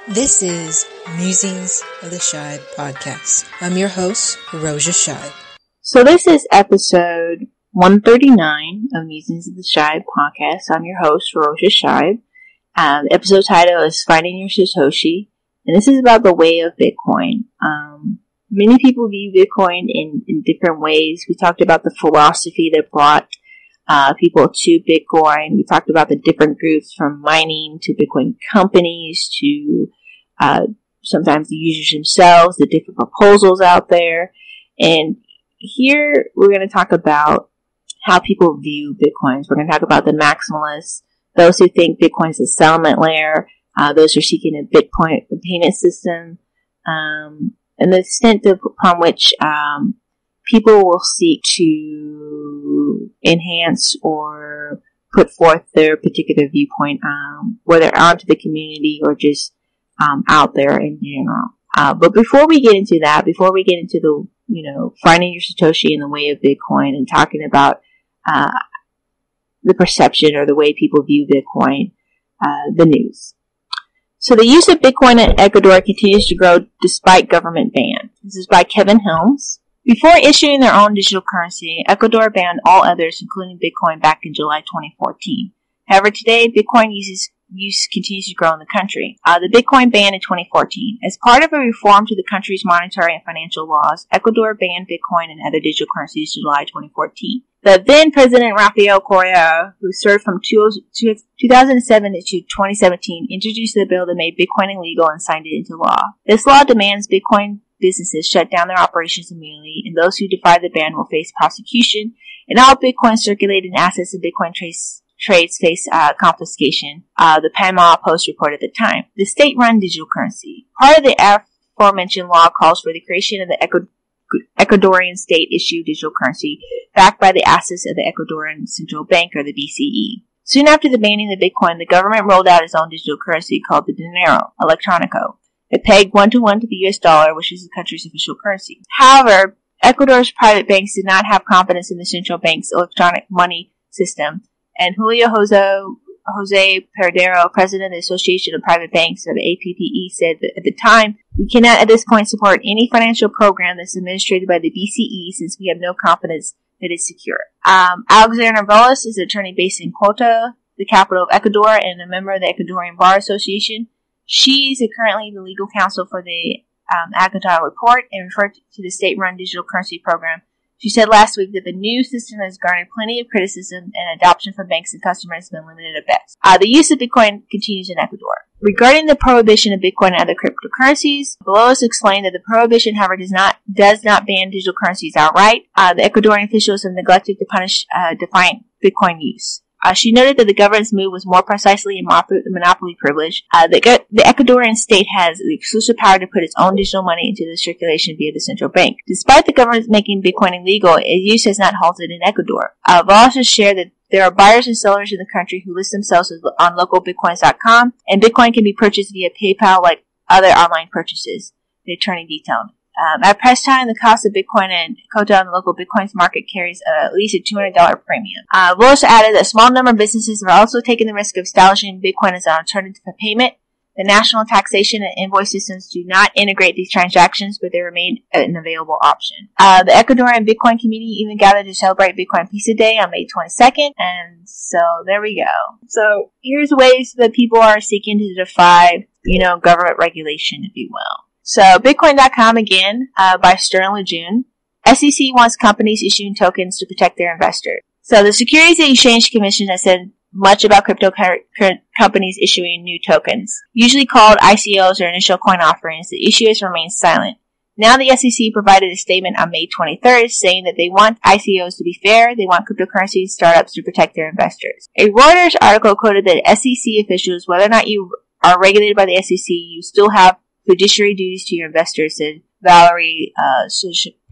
This is Musings of the Shibe podcast. I'm your host, Roja Shibe. So this is episode 139 of Musings of the Shibe podcast. I'm your host, Roja Shibe. The episode title is Finding Your Satoshi, and this is about the way of Bitcoin. Many people view Bitcoin in different ways. We talked about the philosophy that brought people to Bitcoin. We talked about the different groups from mining to Bitcoin companies to sometimes the users themselves, the different proposals out there. And here we're going to talk about how people view Bitcoins. We're going to talk about the Maximalists, those who think Bitcoin is a settlement layer, those who are seeking a Bitcoin payment system, and the extent upon which people will seek to enhance or put forth their particular viewpoint, whether onto the community or just out there in general. But before we get into that, before we get into the, finding your Satoshi in the way of Bitcoin and talking about the perception or the way people view Bitcoin, the news. So the use of Bitcoin in Ecuador continues to grow despite government ban. This is by Kevin Helms. Before issuing their own digital currency, Ecuador banned all others, including Bitcoin, back in July 2014. However, today, Bitcoin use continues to grow in the country. The Bitcoin ban in 2014. As part of a reform to the country's monetary and financial laws, Ecuador banned Bitcoin and other digital currencies in July 2014. The then President Rafael Correa, who served from 2007 to 2017, introduced the bill that made Bitcoin illegal and signed it into law. This law demands Bitcoin businesses shut down their operations immediately, and those who defy the ban will face prosecution, and all Bitcoin circulated assets and Bitcoin trades face confiscation, the Panama Post reported at the time. The state-run digital currency. Part of the aforementioned law calls for the creation of the Ecuadorian state-issued digital currency backed by the assets of the Ecuadorian Central Bank, or the BCE. Soon after the banning of Bitcoin, the government rolled out its own digital currency called the Dinero Electronico. It pegged 1-to-1 to the US dollar, which is the country's official currency. However, Ecuador's private banks did not have confidence in the central bank's electronic money system, and Julio Jose Perdero, president of the Association of Private Banks, or the APPE, said that at the time, we cannot at this point support any financial program that's administered by the BCE since we have no confidence that it's secure. Alexander Velas is an attorney based in Quito, the capital of Ecuador, and a member of the Ecuadorian Bar Association. She is currently the legal counsel for the Agata report and referred to the state-run digital currency program. She said last week that the new system has garnered plenty of criticism and adoption from banks and customers has been limited at best. The use of Bitcoin continues in Ecuador. Regarding the prohibition of Bitcoin and other cryptocurrencies, Veloz explained that the prohibition, however, does not ban digital currencies outright. The Ecuadorian officials have neglected to punish defiant Bitcoin use. She noted that the government's move was more precisely a monopoly privilege. The Ecuadorian state has the exclusive power to put its own digital money into the circulation via the central bank. Despite the government making Bitcoin illegal, its use has not halted in Ecuador. Velas has shared that there are buyers and sellers in the country who list themselves on localbitcoins.com, and Bitcoin can be purchased via PayPal like other online purchases, the attorney detailed. At press time, the cost of Bitcoin and Quito on the local Bitcoins market carries at least a $200 premium. Willis added that a small number of businesses are also taking the risk of establishing Bitcoin as an alternative for payment. The national taxation and invoice systems do not integrate these transactions, but they remain an available option. The Ecuadorian Bitcoin community even gathered to celebrate Bitcoin Pizza Day on May 22nd, and so there we go. So here's ways that people are seeking to defy, government regulation, if you will. So, Bitcoin.com again, by Sterling Lejeune. SEC wants companies issuing tokens to protect their investors. So, the Securities and Exchange Commission has said much about crypto companies issuing new tokens. Usually called ICOs or initial coin offerings, the issuers remain silent. Now the SEC provided a statement on May 23rd saying that they want ICOs to be fair, they want cryptocurrency startups to protect their investors. A Reuters article quoted that SEC officials, whether or not you are regulated by the SEC, you still have fiduciary duties to your investors, said Valerie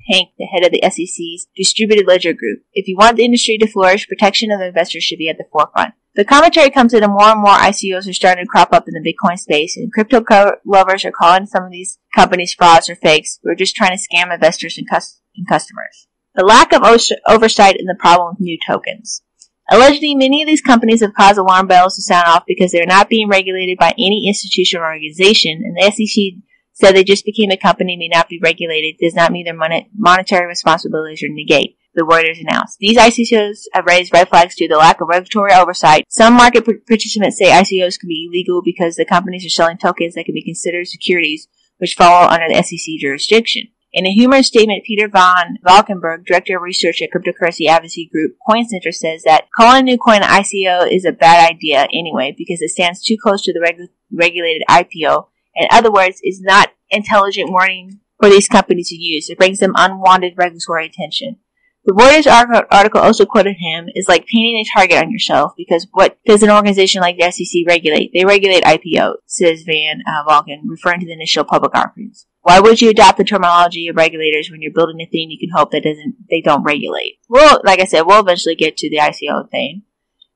Hank, the head of the SEC's Distributed Ledger Group. If you want the industry to flourish, protection of the investors should be at the forefront. The commentary comes that more and more ICOs are starting to crop up in the Bitcoin space, and crypto lovers are calling some of these companies frauds or fakes who are just trying to scam investors and customers. The lack of oversight and the problem with new tokens. Allegedly, many of these companies have caused alarm bells to sound off because they're not being regulated by any institution or organization, and the SEC said they just became a company may not be regulated does not mean their monetary responsibilities are negated, the Reuters announced. These ICOs have raised red flags due to the lack of regulatory oversight. Some market participants say ICOs can be illegal because the companies are selling tokens that can be considered securities which fall under the SEC jurisdiction. In a humorous statement, Peter von Valkenburg, director of research at cryptocurrency advocacy group CoinCenter, says that calling a new coin an ICO is a bad idea anyway because it stands too close to the regulated IPO. In other words, is not intelligent wording for these companies to use. It brings them unwanted regulatory attention. The Reuters article also quoted him as like painting a target on yourself because what does an organization like the SEC regulate? They regulate IPOs, says Van Valken, referring to the initial public offerings. Why would you adopt the terminology of regulators when you're building a thing you can hope that they don't regulate? Well, like I said, we'll eventually get to the ICO thing.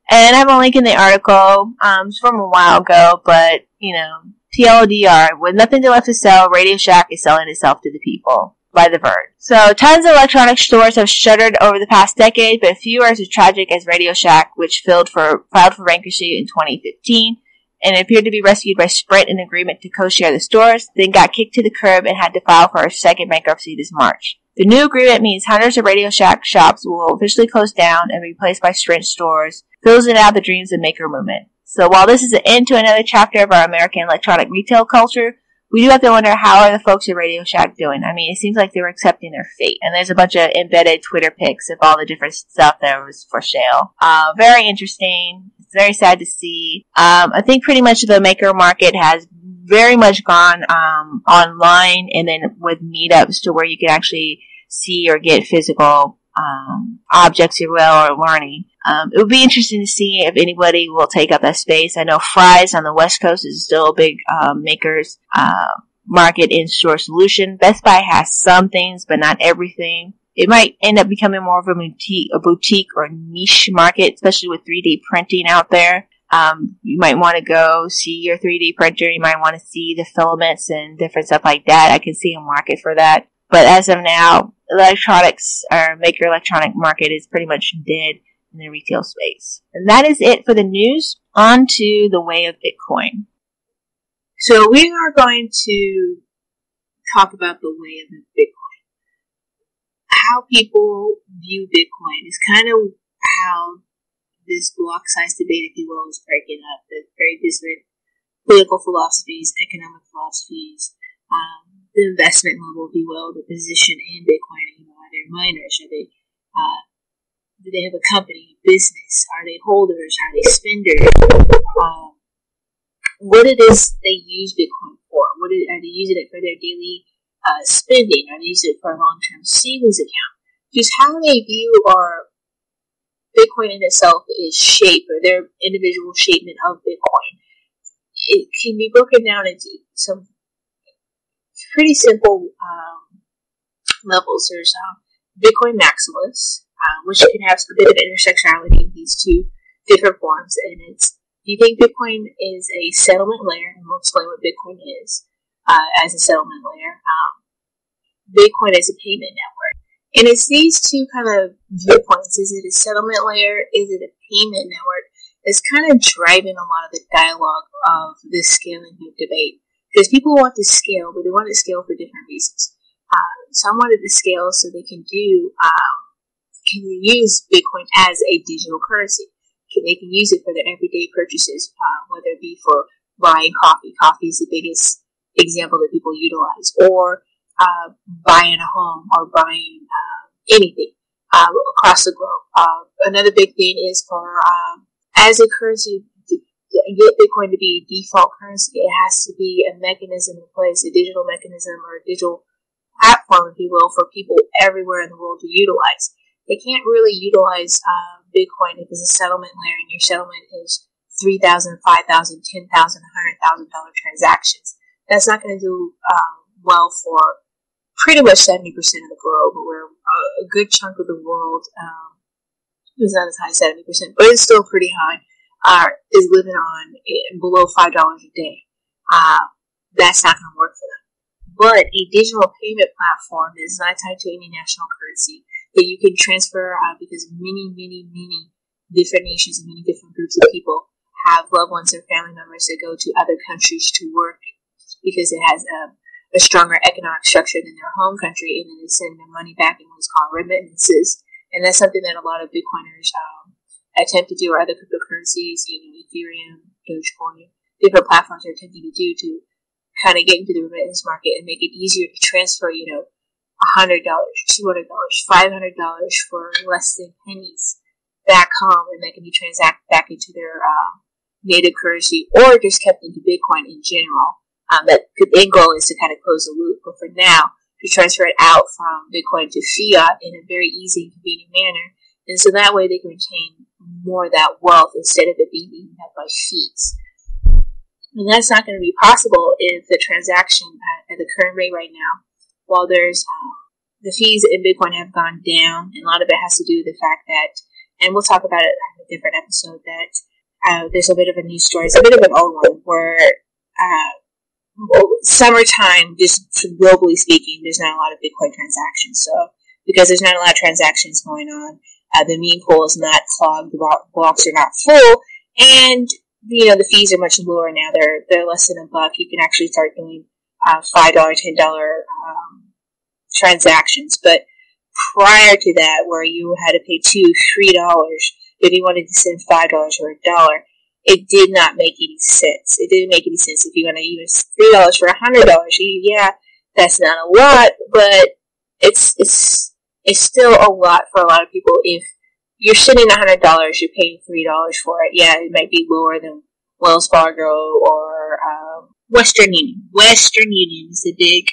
And I have a link in the article. It's from a while ago, but, TLDR, with nothing left to sell, Radio Shack is selling itself to the people. By The Verge. So, tons of electronic stores have shuttered over the past decade, but few are as tragic as Radio Shack, which filed for bankruptcy in 2015, and appeared to be rescued by Sprint in agreement to co-share the stores, then got kicked to the curb and had to file for a second bankruptcy this March. The new agreement means hundreds of Radio Shack shops will officially close down and be replaced by Sprint stores, filling out the dreams of maker movement. So while this is an end to another chapter of our American electronic retail culture, we do have to wonder how are the folks at Radio Shack doing. I mean, it seems like they were accepting their fate. And there's a bunch of embedded Twitter pics of all the different stuff that was for sale. Very interesting. It's very sad to see. I think pretty much the maker market has very much gone online and then with meetups to where you can actually see or get physical objects, if you will, or learning. It would be interesting to see if anybody will take up that space. I know Fry's on the West Coast is still a big makers market in-store solution. Best Buy has some things, but not everything. It might end up becoming more of a boutique or niche market, especially with 3D printing out there. You might want to go see your 3D printer. You might want to see the filaments and different stuff like that. I can see a market for that. But as of now, electronics or maker electronic market is pretty much dead in the retail space. And that is it for the news. On to the way of Bitcoin. So we are going to talk about the way of Bitcoin. How people view Bitcoin is kind of how this block size debate, if you will, is breaking up. The very different political philosophies, economic philosophies, the investment level, if you will, the position in Bitcoin. Are they miners? Do they have a company, business? Are they holders? Are they spenders? What it is they use Bitcoin for? Are they using it for their daily spending? Are they using it for a long-term savings account? Just how they view or Bitcoin in itself is shaped, or their individual shapement of Bitcoin. It can be broken down into some pretty simple levels. There's Bitcoin Maximalists, which can have a bit of intersectionality in these two different forms. And it's, do you think Bitcoin is a settlement layer? And we'll explain what Bitcoin is as a settlement layer. Bitcoin is a payment network. And it's these two kind of viewpoints. Is it a settlement layer? Is it a payment network? It's kind of driving a lot of the dialogue of this scaling debate. Because people want to scale, but they want to scale for different reasons. Some wanted to scale so they can use Bitcoin as a digital currency. They can use it for their everyday purchases, whether it be for buying coffee. Coffee is the biggest example that people utilize. Or buying a home or buying anything across the globe. Another big thing is for as a currency, to get Bitcoin to be a default currency, it has to be a mechanism in place, a digital mechanism or a digital platform, if you will, for people everywhere in the world to utilize. They can't really utilize Bitcoin if it's a settlement layer and your settlement is $3,000, $5,000, $10,000, $100,000 transactions. That's not going to do well for pretty much 70% of the globe, where a good chunk of the world is not as high as 70%, but it's still pretty high, is living on below $5 a day. That's not going to work for them. But a digital payment platform that is not tied to any national currency that you can transfer, because many different nations and many different groups of people have loved ones or family members that go to other countries to work because it has a stronger economic structure than their home country, and then they send their money back in what's called remittances. And that's something that a lot of Bitcoiners attempt to do, or other cryptocurrencies, Ethereum, Dogecoin, different platforms are attempting to do to kind of get into the remittance market and make it easier to transfer, $100, $200, $500 for less than pennies back home, and that can be transacted back into their native currency, or just kept into Bitcoin in general. The end goal is to kind of close the loop, but for now, to transfer it out from Bitcoin to fiat in a very easy and convenient manner, and so that way they can retain more of that wealth instead of it being eaten up by fees. And that's not going to be possible if the transaction at the current rate right now, while there's the fees in Bitcoin have gone down, and a lot of it has to do with the fact that, and we'll talk about it in a different episode, that there's a bit of a news story. It's a bit of an old one where summertime, just globally speaking, there's not a lot of Bitcoin transactions. So because there's not a lot of transactions going on, the meme pool is not clogged, the blocks are not full, and the fees are much lower now. They're less than $1. You can actually start doing $5, $10 transactions. But prior to that, where you had to pay $2, $3 if you wanted to send $5 or $1, it did not make any sense. It didn't make any sense if you want to use $3 for $100. Yeah, that's not a lot, but it's still a lot for a lot of people. If you're sending $100, you're paying $3 for it. Yeah, it might be lower than Wells Fargo or Western Union. Western Union is the big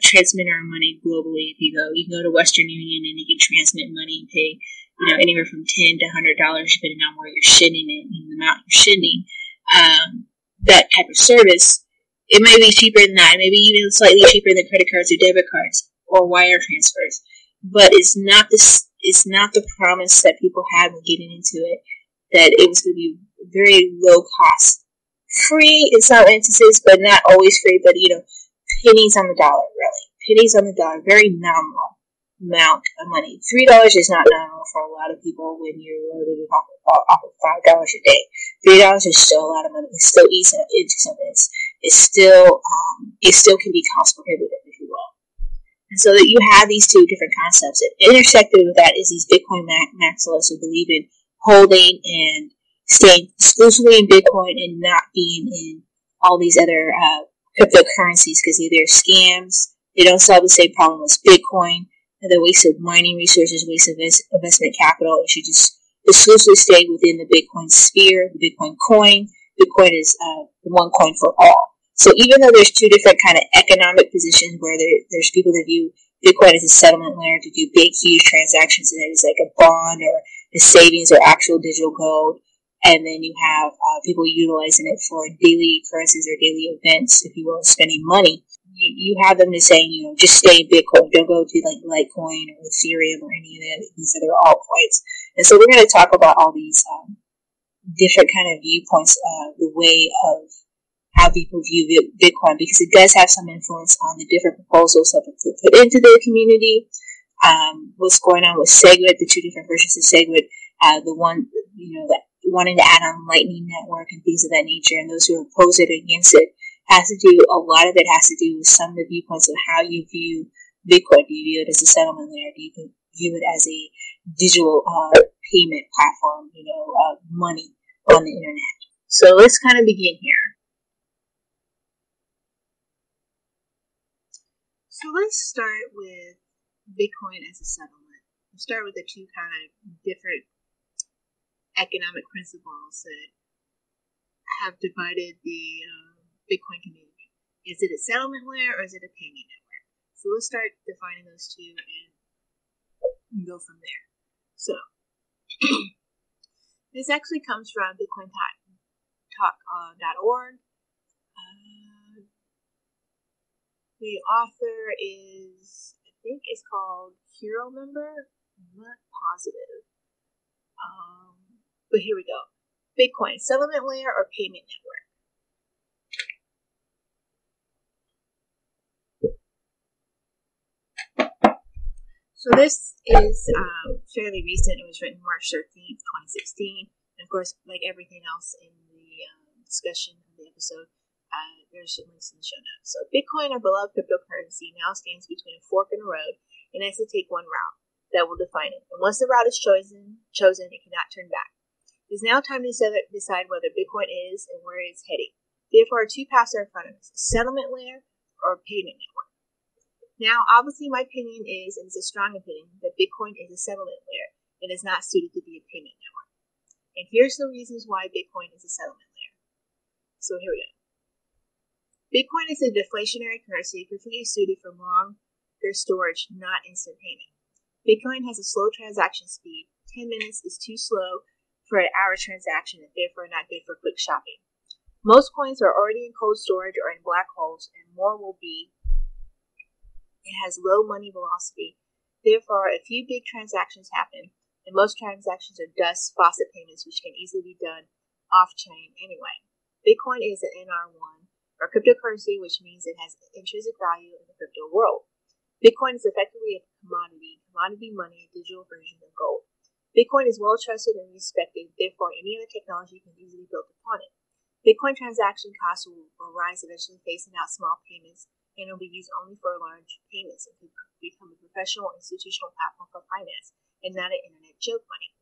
transmitter of money globally. If you can go to Western Union and you can transmit money and pay, anywhere from $10 to $100 depending on where you're sending it and the amount you're sending. That type of service, it may be cheaper than that. It may be even slightly cheaper than credit cards or debit cards or wire transfers. But it's not the promise that people had when getting into it, that it was going to be very low cost. Free in some instances, but not always free, but pennies on the dollar, really. Pennies on the dollar, very nominal amount of money. $3 is not nominal for a lot of people when you're living off of $5 a day. $3 is still a lot of money. It still eats into something. It still can be cost prohibitive, if you will. And so that you have these two different concepts. And intersected with that is these Bitcoin maximalists who believe in holding and staying exclusively in Bitcoin and not being in all these other cryptocurrencies because they're scams. They don't solve the same problem as Bitcoin. The waste of mining resources, waste of investment capital. It should just exclusively stay within the Bitcoin sphere, the Bitcoin coin. Bitcoin is the one coin for all. So even though there's two different kind of economic positions where there's people that view Bitcoin as a settlement layer to do big, huge transactions, and that is like a bond or the savings or actual digital gold, and then you have people utilizing it for daily occurrences or daily events, if you will, spending money. You have them just saying, just stay in Bitcoin. Don't go to like Litecoin or Ethereum or any of these other altcoins. And so we're going to talk about all these different kind of viewpoints, the way of how people view Bitcoin, because it does have some influence on the different proposals that are put into the community. What's going on with SegWit, the two different versions of SegWit, the one, that wanting to add on Lightning Network and things of that nature, and those who oppose it against it, a lot of it has to do with some of the viewpoints of how you view Bitcoin. Do you view it as a settlement layer? Do you view it as a digital payment platform, money on the internet? So let's kind of begin here. So let's start with Bitcoin as a settlement. Let's start with the two kind of different economic principles that have divided the Bitcoin community. Is it a settlement layer or is it a payment network? So let's start defining those two and go from there. So this actually comes from BitcoinTalk.org. The author is, I think it's called Hero Member. I'm not positive. But here we go. Bitcoin, settlement layer or payment network? So this is fairly recent. It was written March 13th, 2016. And of course, like everything else in the discussion of the episode, there's links in the show notes. So Bitcoin, our beloved cryptocurrency, now stands between a fork and a road and has to take one route that will define it. And once the route is chosen, it cannot turn back. It is now time to decide whether Bitcoin is and where it's heading. Therefore, two paths are in front of us, a settlement layer or a payment network. Now, obviously, my opinion is, and it's a strong opinion, that Bitcoin is a settlement layer and is not suited to be a payment network. And here's the reasons why Bitcoin is a settlement layer. So here we go. Bitcoin is a deflationary currency perfectly suited for longer storage, not instant payment. Bitcoin has a slow transaction speed. 10 minutes is too slow for an hour transaction and therefore not good for quick shopping. Most coins are already in cold storage or in black holes, and more will be. It has low money velocity. Therefore, a few big transactions happen, and most transactions are dust faucet payments, which can easily be done off-chain anyway. Bitcoin is an NR1, or cryptocurrency, which means it has intrinsic value in the crypto world. Bitcoin is effectively a commodity money, a digital version of gold. Bitcoin is well trusted and respected, therefore any other technology can easily build upon it. Bitcoin transaction costs will rise, eventually phasing out small payments, and it will be used only for large payments and could become a professional institutional platform for finance and not an internet joke money.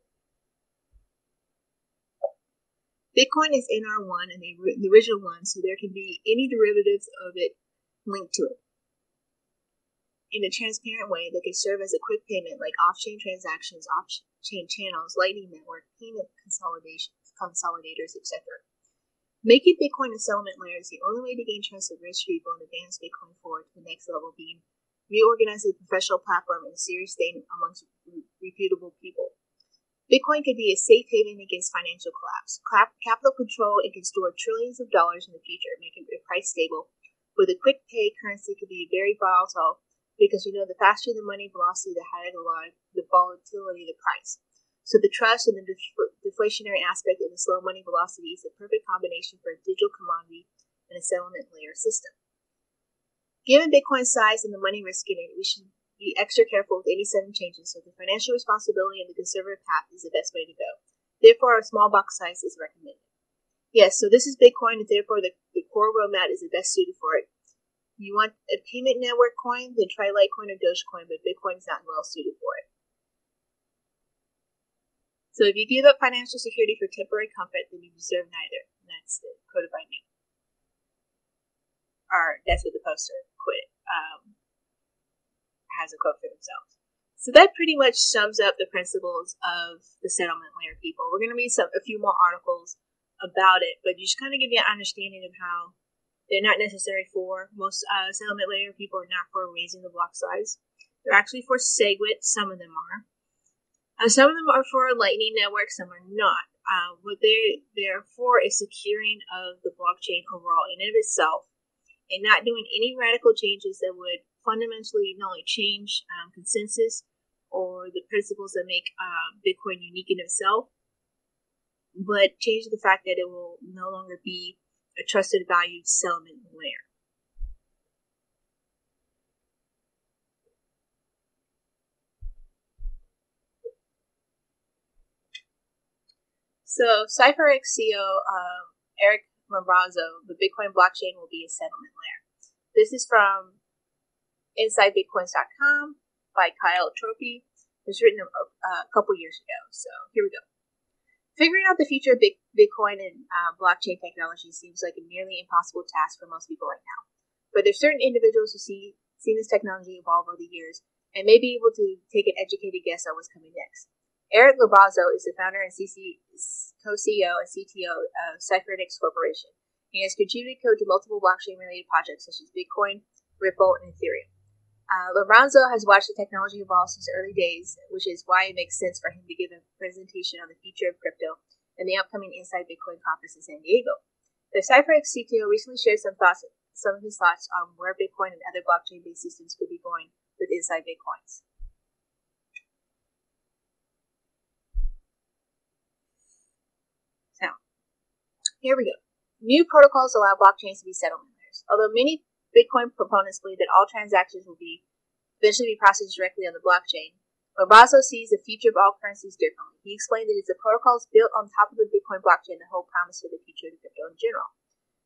Bitcoin is NR1 and the original one, so there can be any derivatives of it linked to it in a transparent way that can serve as a quick payment like off-chain transactions, off-chain channels, Lightning Network, payment consolidators, etc. Making Bitcoin a settlement layer is the only way to gain trust of rich people and advance Bitcoin forward to the next level, being reorganized as a professional platform and a serious thing amongst reputable people. Bitcoin could be a safe haven against financial collapse. Capital control, it can store trillions of dollars in the future, making the price stable. With a quick pay currency could be very volatile because the faster the money velocity, the higher the volatility of the price. So the trust and the deflationary aspect of the slow money velocity is the perfect combination for a digital commodity and a settlement layer system. Given Bitcoin's size and the money risk in it, we should be extra careful with any sudden changes, so the financial responsibility and the conservative path is the best way to go. Therefore, a small box size is recommended. Yes, so this is Bitcoin, and therefore the core roadmap is the best suited for it. You want a payment network coin, then try Litecoin or Dogecoin, but Bitcoin is not well suited for it. So if you give up financial security for temporary comfort, then you deserve neither. And that's quoted by me. Or that's what the poster has a quote for themselves. So that pretty much sums up the principles of the settlement layer, people. We're going to read a few more articles about it, but just kind of give you an understanding of how they're not necessary for most settlement layer people are not for raising the block size. They're actually for SegWit. Some of them are. Some of them are for a Lightning Network, some are not. What they're for is securing of the blockchain overall in and of itself, and not doing any radical changes that would fundamentally not only change consensus or the principles that make Bitcoin unique in itself, but change the fact that it will no longer be a trusted valued settlement layer. So, CyberPunk CEO Eric Lombrazzo, the Bitcoin blockchain will be a settlement layer. This is from InsideBitcoins.com by Kyle Tropy. It was written a couple years ago. So, here we go. Figuring out the future of Bitcoin and blockchain technology seems like a nearly impossible task for most people right now. But there's certain individuals who seen this technology evolve over the years and may be able to take an educated guess at what's coming next. Eric Lombrazzo is the founder and co-CEO and CTO of Cyphernex Corporation. He has contributed code to multiple blockchain-related projects such as Bitcoin, Ripple, and Ethereum. Lombrazzo has watched the technology evolve since the early days, which is why it makes sense for him to give a presentation on the future of crypto and the upcoming Inside Bitcoin conference in San Diego. The Cyphernex CTO recently shared some of his thoughts on where Bitcoin and other blockchain-based systems could be going with Inside Bitcoins. So, here we go. New protocols allow blockchains to be settlement layers. Although many Bitcoin proponents believe that all transactions will be eventually be processed directly on the blockchain. Lorenzo sees the future of all currencies differently. He explained that it's the protocols built on top of the Bitcoin blockchain that hold promise for the future of crypto in general.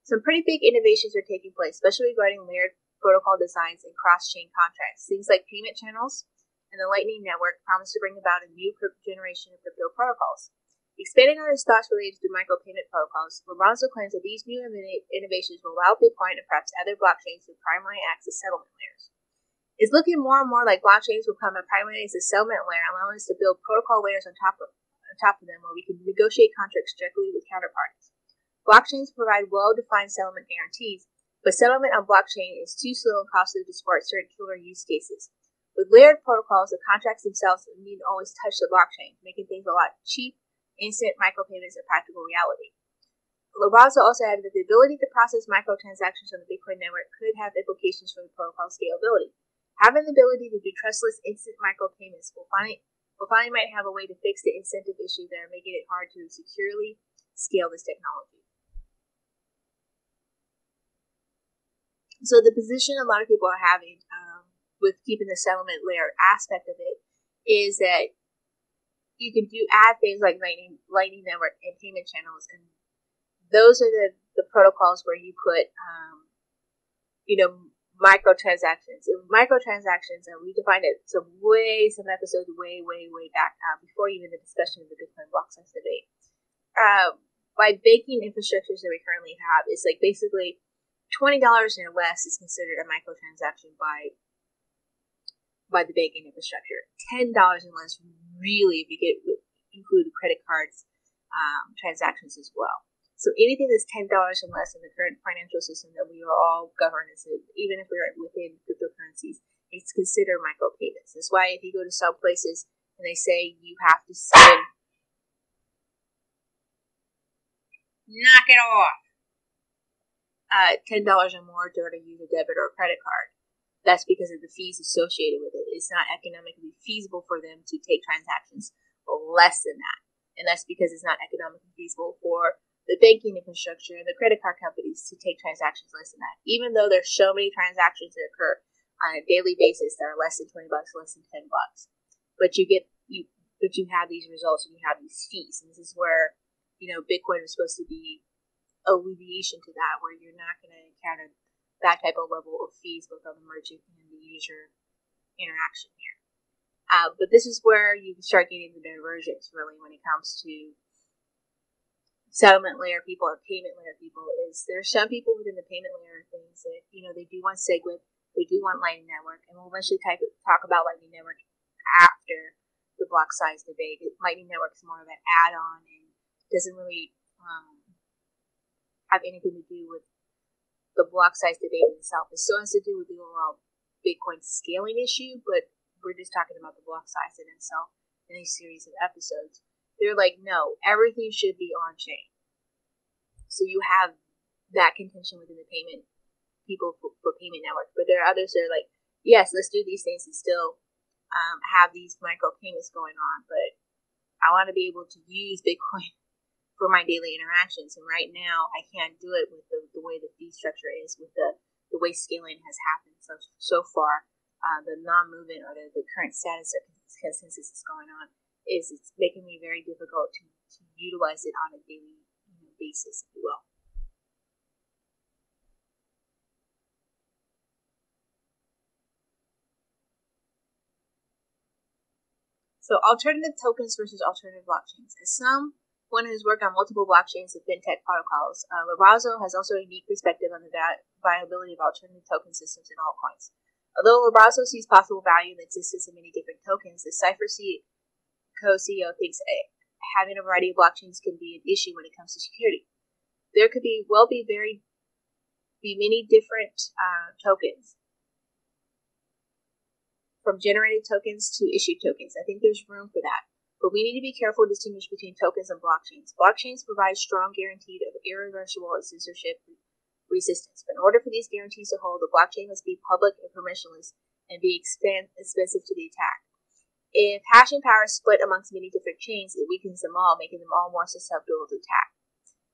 Some pretty big innovations are taking place, especially regarding layered protocol designs and cross-chain contracts. Things like payment channels and the Lightning Network promise to bring about a new generation of crypto protocols. Expanding on his thoughts related to micropayment protocols, Lorenzo claims that these new innovations will allow Bitcoin and perhaps other blockchains to primary access settlement layers. It's looking more and more like blockchains will become a primary access settlement layer, allowing us to build protocol layers on top of them where we can negotiate contracts directly with counterparties. Blockchains provide well-defined settlement guarantees, but settlement on blockchain is too slow and costly to support certain killer use cases. With layered protocols, the contracts themselves need to always touch the blockchain, making things a lot cheap. Instant micropayments a practical reality. Lorenzo also added that the ability to process microtransactions on the Bitcoin network could have implications for the protocol scalability. Having the ability to do trustless instant micropayments will finally might have a way to fix the incentive issue that are making it hard to securely scale this technology. So the position a lot of people are having with keeping the settlement layer aspect of it is that you can add things like Lightning Network and payment channels, and those are the protocols where you put, microtransactions. And microtransactions, and we defined it some episodes way back before even the discussion of the Bitcoin block size debate. By banking infrastructures that we currently have, it's like basically $20 or less is considered a microtransaction by the banking infrastructure. $10 and less really, if you include credit cards transactions as well. So anything that's $10 and less in the current financial system that we are all governed, even if we're within cryptocurrencies, it's considered micropayments. That's why if you go to some places and they say you have to spend, knock it off, $10 or more in order to use a debit or a credit card. That's because of the fees associated with it. It's not economically feasible for them to take transactions less than that. And that's because it's not economically feasible for the banking infrastructure and the credit card companies to take transactions less than that. Even though there's so many transactions that occur on a daily basis that are less than $20, less than $10. But you have these results and you have these fees. And this is where, Bitcoin is supposed to be alleviation to that, where you're not going to encounter that type of level of fees both on the merchant and the user interaction here. But this is where you start getting the divergence really when it comes to settlement layer people or payment layer people. Is there are some people within the payment layer things that, they do want SegWit, they do want Lightning Network, and we'll eventually talk about Lightning Network after the block size debate. Lightning Network is more of an add-on and doesn't really have anything to do with the block size debate itself. It still has to do with the overall Bitcoin scaling issue, but we're just talking about the block size in itself in a series of episodes. They're like, no, everything should be on chain. So you have that contention within the payment people for payment networks, but there are others that are like, yes, let's do these things and still have these micro payments going on, but I want to be able to use Bitcoin for my daily interactions, and right now I can't do it with the way the fee structure is, with the way scaling has happened so far. The non-movement or the current status of consensus is going on it's making me very difficult to utilize it on a daily basis, if you will. So alternative tokens versus alternative blockchains. As someone who's worked on multiple blockchains and fintech protocols, Lorenzo has also a unique perspective on the viability of alternative token systems and altcoins. Although Lorenzo sees possible value in the existence of many different tokens, the Cypher co-CEO thinks having a variety of blockchains can be an issue when it comes to security. There could be many different tokens, from generated tokens to issued tokens. I think there's room for that. But we need to be careful to distinguish between tokens and blockchains. Blockchains provide strong guarantee of irreversible and censorship resistance. But in order for these guarantees to hold, the blockchain must be public and permissionless and be expensive to the attack. If hashing power is split amongst many different chains, it weakens them all, making them all more susceptible to attack.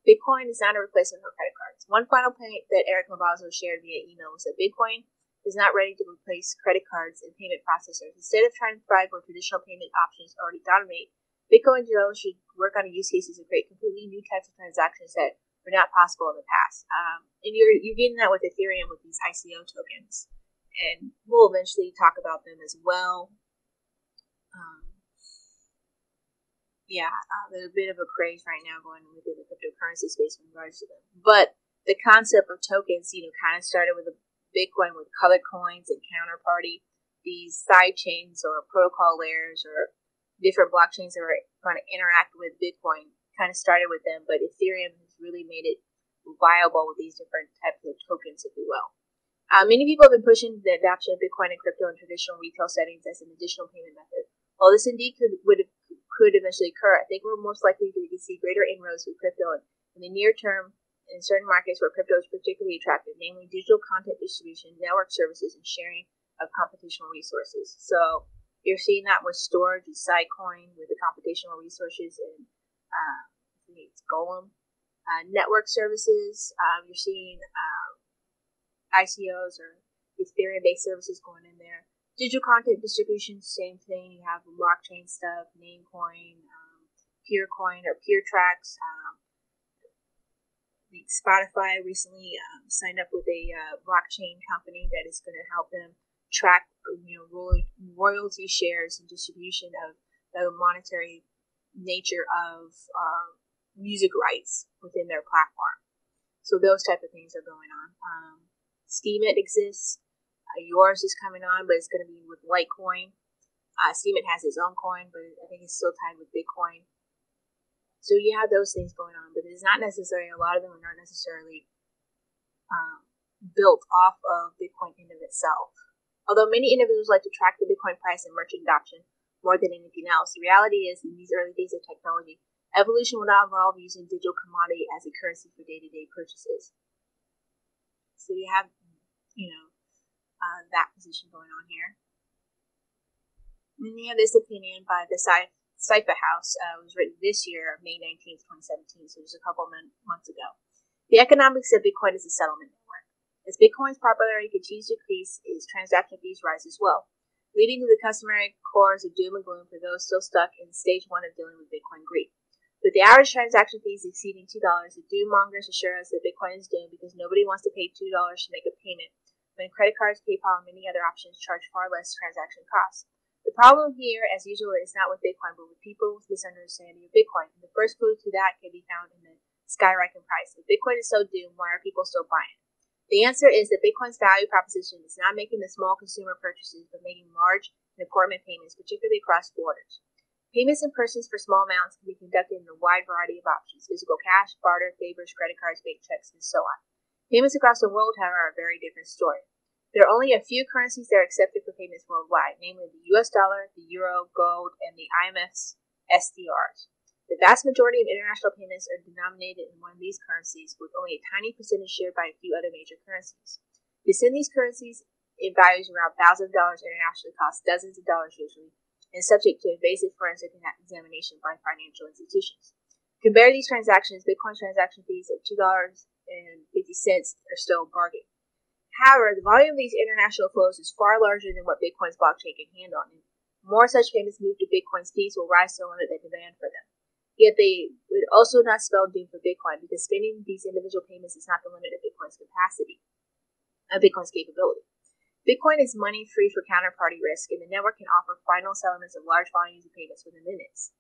Bitcoin is not a replacement for credit cards. One final point that Eric Lorenzo shared via email was that Bitcoin is not ready to replace credit cards and payment processors. Instead of trying to thrive where traditional payment options already dominate, Bitcoin developers should work on use cases to create completely new types of transactions that were not possible in the past. And you're getting that with Ethereum with these ICO tokens. And we'll eventually talk about them as well. There's a bit of a craze right now going within the cryptocurrency space in regards to them. But the concept of tokens, kind of started with Bitcoin with colored coins and counterparty, these side chains or protocol layers or different blockchains that are going to interact with Bitcoin kind of started with them, but Ethereum has really made it viable with these different types of tokens, if you will. Many people have been pushing the adoption of Bitcoin and crypto in traditional retail settings as an additional payment method. While this indeed could eventually occur, I think we're most likely to see greater inroads with crypto in the near term in certain markets where crypto is particularly attractive, namely digital content distribution, network services, and sharing of computational resources. So you're seeing that with storage and Sidecoin with the computational resources and I think it's Golem. Network services, you're seeing ICOs or Ethereum-based services going in there. Digital content distribution, same thing. You have blockchain stuff, Namecoin, PeerCoin or PeerTracks. Spotify recently signed up with a blockchain company that is going to help them track, royalty shares and distribution of the monetary nature of music rights within their platform. So those type of things are going on. Steemit exists. Yours is coming on, but it's going to be with Litecoin. Steemit has its own coin, but I think it's still tied with Bitcoin. So you have those things going on, but it's not necessarily, a lot of them are not necessarily built off of Bitcoin in of itself. Although many individuals like to track the Bitcoin price and merchant adoption more than anything else, the reality is in these early days of technology, evolution will not involve using digital commodity as a currency for day-to-day purchases. So you have, that position going on here. And then you have this opinion by the Cipher House. It was written this year, May 19th, 2017, so just a couple months ago. The economics of Bitcoin is a settlement network. As Bitcoin's popularity continues to increase, its transaction fees rise as well, leading to the customary cores of doom and gloom for those still stuck in stage 1 of dealing with Bitcoin greed. With the average transaction fees exceeding $2, the doom mongers assure us that Bitcoin is doomed because nobody wants to pay $2 to make a payment when credit cards, PayPal, and many other options charge far less transaction costs. The problem here, as usual, is not with Bitcoin, but with people's misunderstanding of Bitcoin. And the first clue to that can be found in the skyrocketing price. If Bitcoin is so doomed, why are people still buying? The answer is that Bitcoin's value proposition is not making the small consumer purchases, but making large and important payments, particularly across borders. Payments in persons for small amounts can be conducted in a wide variety of options: physical cash, barter, favors, credit cards, bank checks, and so on. Payments across the world, however, are a very different story. There are only a few currencies that are accepted for payments worldwide, namely the US dollar, the euro, gold, and the IMF's SDRs. The vast majority of international payments are denominated in one of these currencies, with only a tiny percentage shared by a few other major currencies. To send these currencies in values around thousands of dollars internationally costs dozens of dollars usually, and subject to invasive forensic examination by financial institutions. Compare these transactions, Bitcoin's transaction fees of $2.50 are still a bargain. However, the volume of these international flows is far larger than what Bitcoin's blockchain can handle, and more such payments move to Bitcoin's fees will rise to the limit they demand for them. Yet they would also not spell doom for Bitcoin, because spending these individual payments is not the limit of Bitcoin's capability. Bitcoin is money free for counterparty risk, and the network can offer final settlements of large volumes of payments within minutes.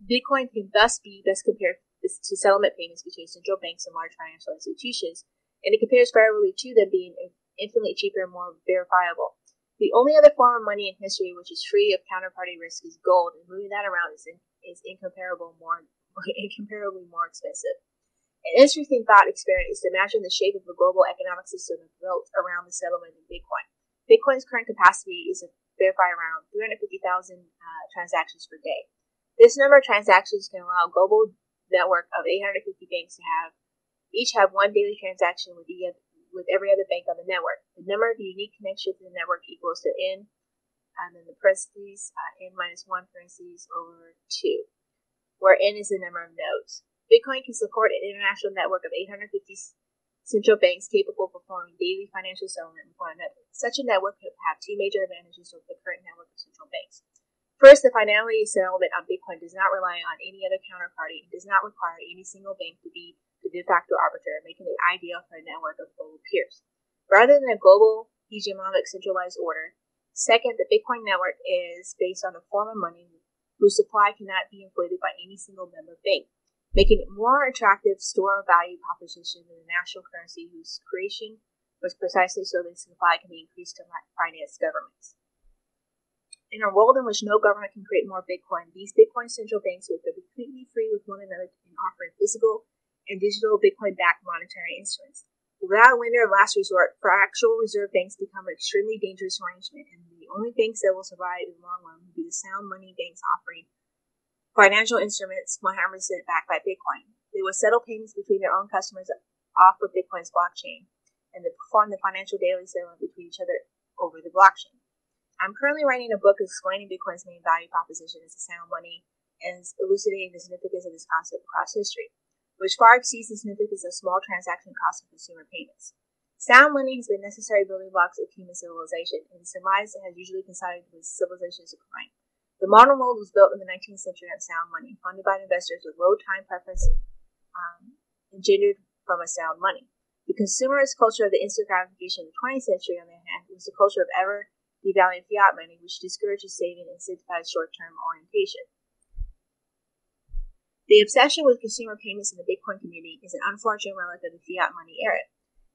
Bitcoin can thus be best compared to settlement payments between central banks and large financial institutions, and it compares favorably to them being infinitely cheaper and more verifiable. The only other form of money in history which is free of counterparty risk is gold, and moving that around is incomparably more expensive. An interesting thought experiment is to imagine the shape of a global economic system built around the settlement of Bitcoin. Bitcoin's current capacity is to verify around 350,000 transactions per day. This number of transactions can allow a global network of 850 banks to each have one daily transaction with every other bank on the network. The number of unique connections in the network equals to n, and then the parentheses, n minus 1 parentheses over 2, where n is the number of nodes. Bitcoin can support an international network of 850 central banks capable of performing daily financial settlement with one another. Such a network could have two major advantages over the current network of central banks. First, the finality settlement on Bitcoin does not rely on any other counterparty and does not require any single bank to be the de facto arbiter, making it ideal for a network of global peers. Rather than a global hegemonic centralized order, second, the Bitcoin network is based on a form of money whose supply cannot be inflated by any single member bank, making it more attractive store of value proposition than the national currency whose creation was precisely so that supply can be increased to finance governments. In a world in which no government can create more Bitcoin, these Bitcoin central banks would be completely free with one another in offering physical and digital Bitcoin-backed monetary instruments. Without a lender of last resort, fractional reserve banks become an extremely dangerous arrangement, and the only banks that will survive in the long run will be the sound money banks offering financial instruments 100% backed by Bitcoin. They will settle payments between their own customers off of Bitcoin's blockchain, and they perform the financial daily settlement between each other over the blockchain. I'm currently writing a book explaining Bitcoin's main value proposition as a sound money and elucidating the significance of this concept across history, which far exceeds the significance of small transaction costs of consumer payments. Sound money has been necessary building blocks of human civilization, and its demise has usually coincided with civilization's decline. The modern world was built in the 19th century on sound money, funded by investors with low time preference engendered from a sound money. The consumerist culture of the instant gratification of the 20th century, on the other hand, was the culture of ever devaluing fiat money, which discourages saving and incentivizes short-term orientation. The obsession with consumer payments in the Bitcoin community is an unfortunate relic of the fiat money era.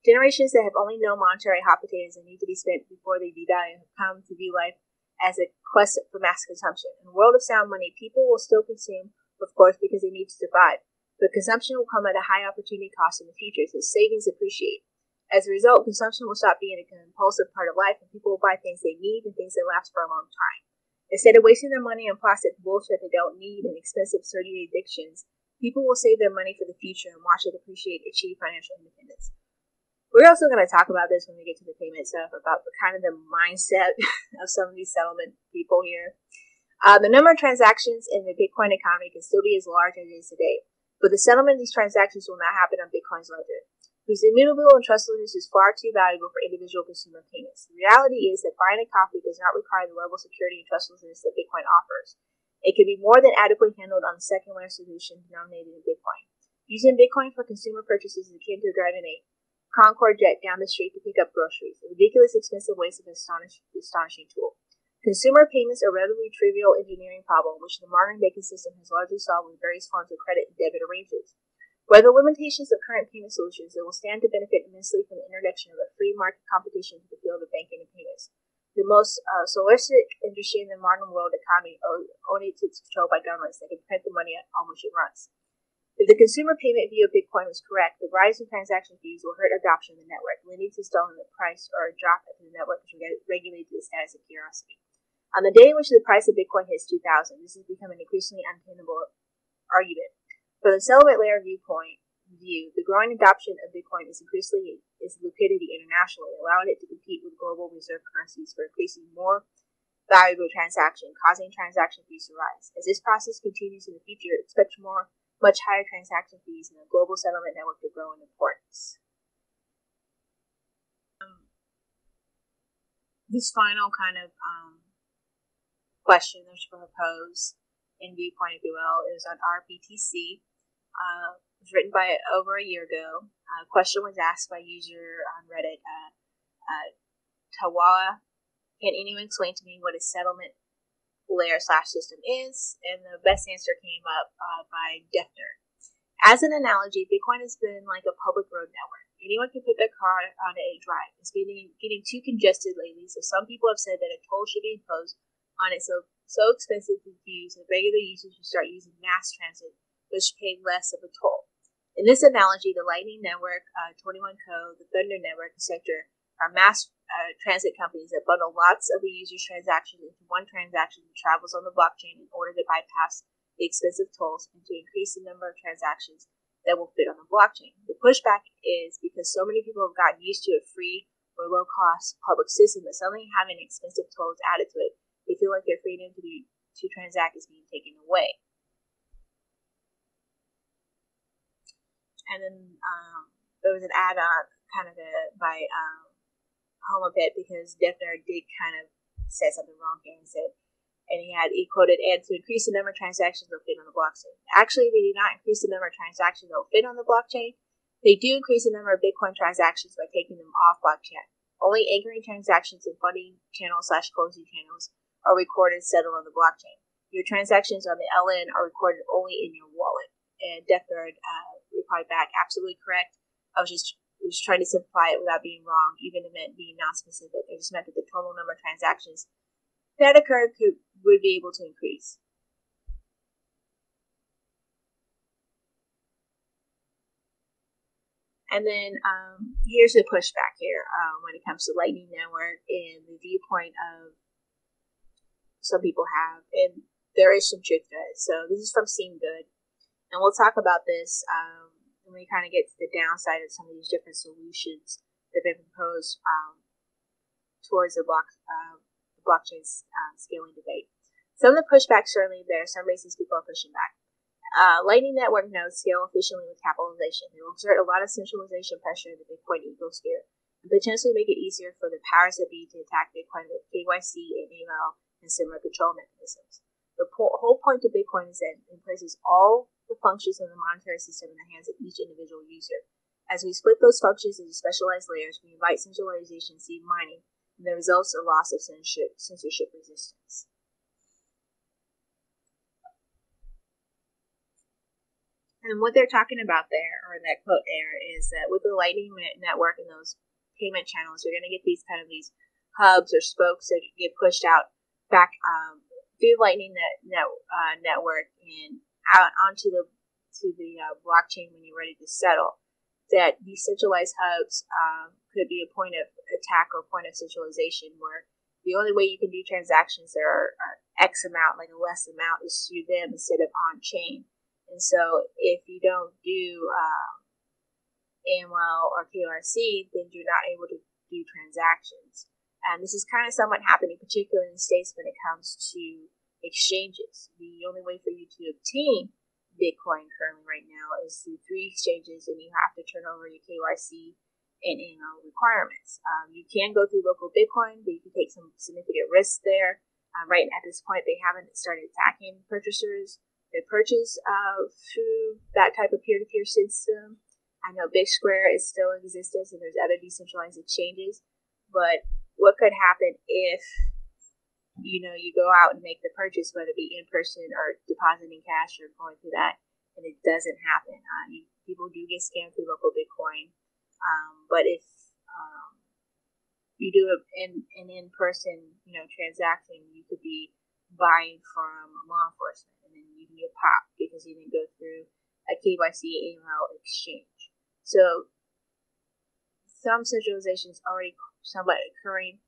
Generations that have only known monetary hot potatoes and need to be spent before they devalue have come to view life as a quest for mass consumption. In the world of sound money, people will still consume, of course, because they need to survive, but consumption will come at a high opportunity cost in the future as savings appreciate. As a result, consumption will stop being a compulsive part of life, and people will buy things they need and things that last for a long time. Instead of wasting their money on plastic bullshit they don't need and expensive absurdity addictions, people will save their money for the future and watch it achieve financial independence. We're also going to talk about this when we get to the payment stuff, about the kind of the mindset of some of these settlement people here. The number of transactions in the Bitcoin economy can still be as large as it is today, but the settlement of these transactions will not happen on Bitcoin's ledger, whose immutable and trustlessness is far too valuable for individual consumer payments. The reality is that buying a coffee does not require the level of security and trustlessness that Bitcoin offers. It can be more than adequately handled on a second-layer solution denominated in Bitcoin. Using Bitcoin for consumer purchases is akin to driving a Concorde jet down the street to pick up groceries, a ridiculous expensive waste of an astonishing tool. Consumer payments are a relatively trivial engineering problem, which the modern banking system has largely solved with various forms of credit and debit arrangements. Where the limitations of current payment solutions, it will stand to benefit immensely from the introduction of a free market competition to the field of banking and payments. The most solicit industry in the modern world economy owns its control by governments that can print the money on which it runs. If the consumer payment view of Bitcoin was correct, the rise in transaction fees will hurt adoption of the network, leading to stalling the price or a drop after the network is regulated to the status of curiosity. On the day in which the price of Bitcoin hits 2,000, this has become an increasingly untenable argument. From the settlement layer view, the growing adoption of Bitcoin is increasingly its liquidity internationally, allowing it to compete with global reserve currencies for increasing more valuable transaction, causing transaction fees to rise. As this process continues in the future, expect much higher transaction fees and a global settlement network to grow in importance. This final kind of question that was proposed in Viewpoint, if you will, is on RBTC. It was written by over a year ago. A question was asked by a user on Reddit, Tawala. Can anyone explain to me what a settlement layer/system is? And the best answer came up by Defner. As an analogy, Bitcoin has been like a public road network. Anyone can put their car on a drive. It's been getting too congested lately, so some people have said that a toll should be imposed on it so expensive to use that regular users should start using mass transit, which pay less of a toll. In this analogy, the Lightning Network, 21Co, the Thunder Network, etc., are mass transit companies that bundle lots of the user's transactions into one transaction that travels on the blockchain in order to bypass the expensive tolls and to increase the number of transactions that will fit on the blockchain. The pushback is because so many people have gotten used to a free or low-cost public system that suddenly having expensive tolls added to it, they feel like their freedom to transact is being taken away. And then there was an add-on kind of by Homopet, because Defner did kind of say something wrong here and he quoted, and to increase the number of transactions that fit on the blockchain. Actually, they do not increase the number of transactions that fit on the blockchain. They do increase the number of Bitcoin transactions by taking them off blockchain. Only anchoring transactions and funding channels/closing channels are recorded and settled on the blockchain. Your transactions on the LN are recorded only in your wallet. And Defner replied back, absolutely correct. I was just trying to simplify it without being wrong, even if it meant being non-specific. It just meant that the total number of transactions that occurred would be able to increase. And then here's the pushback here when it comes to Lightning Network and the viewpoint of some people have, and there is some truth to it. So this is from Seem Good, and we'll talk about this when we kind of get to the downside of some of these different solutions that have been proposed towards the blockchain scaling debate. Some of the pushback certainly there. Some reasons people are pushing back. Lightning Network nodes scale efficiently with capitalization. They will exert a lot of centralization pressure in the Bitcoin ecosphere and potentially make it easier for the powers that be to attack Bitcoin with KYC and AML and similar control mechanisms. The whole point of Bitcoin is that it places all the functions of the monetary system in the hands of each individual user. As we split those functions into specialized layers, we invite centralization, seed mining, and the results are loss of censorship resistance. And what they're talking about there, or that quote there, is that with the Lightning Network and those payment channels, you're going to get these hubs or spokes that get pushed out back through Lightning Network and out onto the blockchain when you're ready to settle. That these centralized hubs could be a point of attack or point of centralization, where the only way you can do transactions that are X amount, like a less amount, is through them instead of on chain. And so if you don't do AML or KYC, then you're not able to do transactions. And this is kind of somewhat happening, particularly in the States, when it comes to exchanges. The only way for you to obtain Bitcoin currently right now is through 3 exchanges, and you have to turn over your KYC and AML requirements. You can go through local Bitcoin, but you can take some significant risks there. Right at this point, they haven't started attacking purchasers that purchase through that type of peer-to-peer system. I know Big Square is still in existence, and there's other decentralized exchanges. But what could happen if you go out and make the purchase, whether it be in person or depositing cash or going through that, and it doesn't happen? People do get scammed through local Bitcoin, but if you do an in-person transaction, you could be buying from law enforcement, and then you can get popped because you didn't go through a KYC AML exchange. So some centralization is already somewhat occurring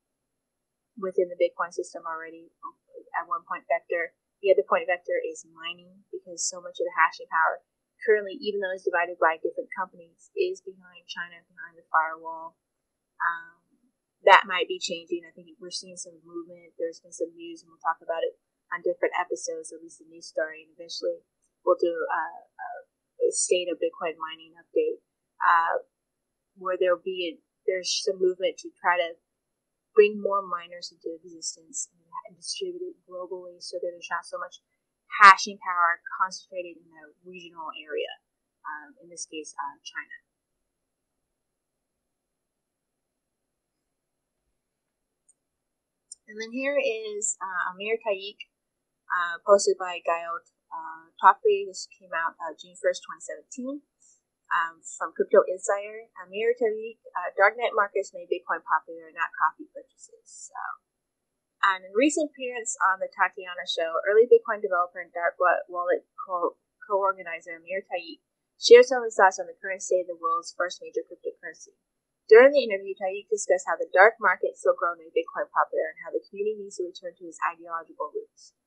within the Bitcoin system already at one point vector. The other point vector is mining, because so much of the hashing power currently, even though it's divided by different companies, is behind China, behind the firewall. That might be changing. I think we're seeing some movement. There's been some news, and we'll talk about it on different episodes, at least the news story, and eventually we'll do a state of Bitcoin mining update, where there's some movement to try to bring more miners into existence and distribute it globally, so that there's not so much hashing power concentrated in a regional area, in this case, China. And then here is Amir Tayyik, posted by Gayot Topri. This came out June 1st, 2017, from Crypto Insider. Amir Tayyik, darknet markets made Bitcoin popular, not coffee purchases. And in recent appearance on the Tatiana Show, early Bitcoin developer and dark wallet co-organizer Amir Tayyik shared some of his thoughts on the current state of the world's first major cryptocurrency. During the interview, Tayyik discussed how the dark market Silk Road made Bitcoin popular and how the community needs to return to its ideological roots.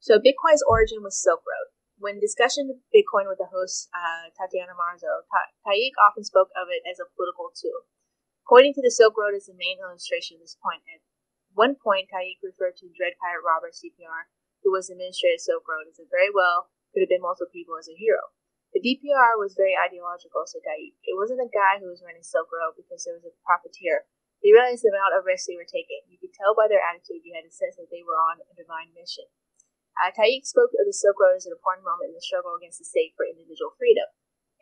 So Bitcoin's origin was Silk Road. When discussing Bitcoin with the host Tatiana Marzo, Tayyik often spoke of it as a political tool. Pointing to the Silk Road as the main illustration of this point. At one point, Tayyik referred to Dread Pirate Robert CPR, who was the administrator of Silk Road, as a very well could have been multiple people as a hero. The DPR was very ideological, said Taik. It wasn't a guy who was running Silk Road because there was a profiteer. They realized the amount of risk they were taking. You could tell by their attitude you had a sense that they were on a divine mission. Taik spoke of the Silk Road as an important moment in the struggle against the state for individual freedom.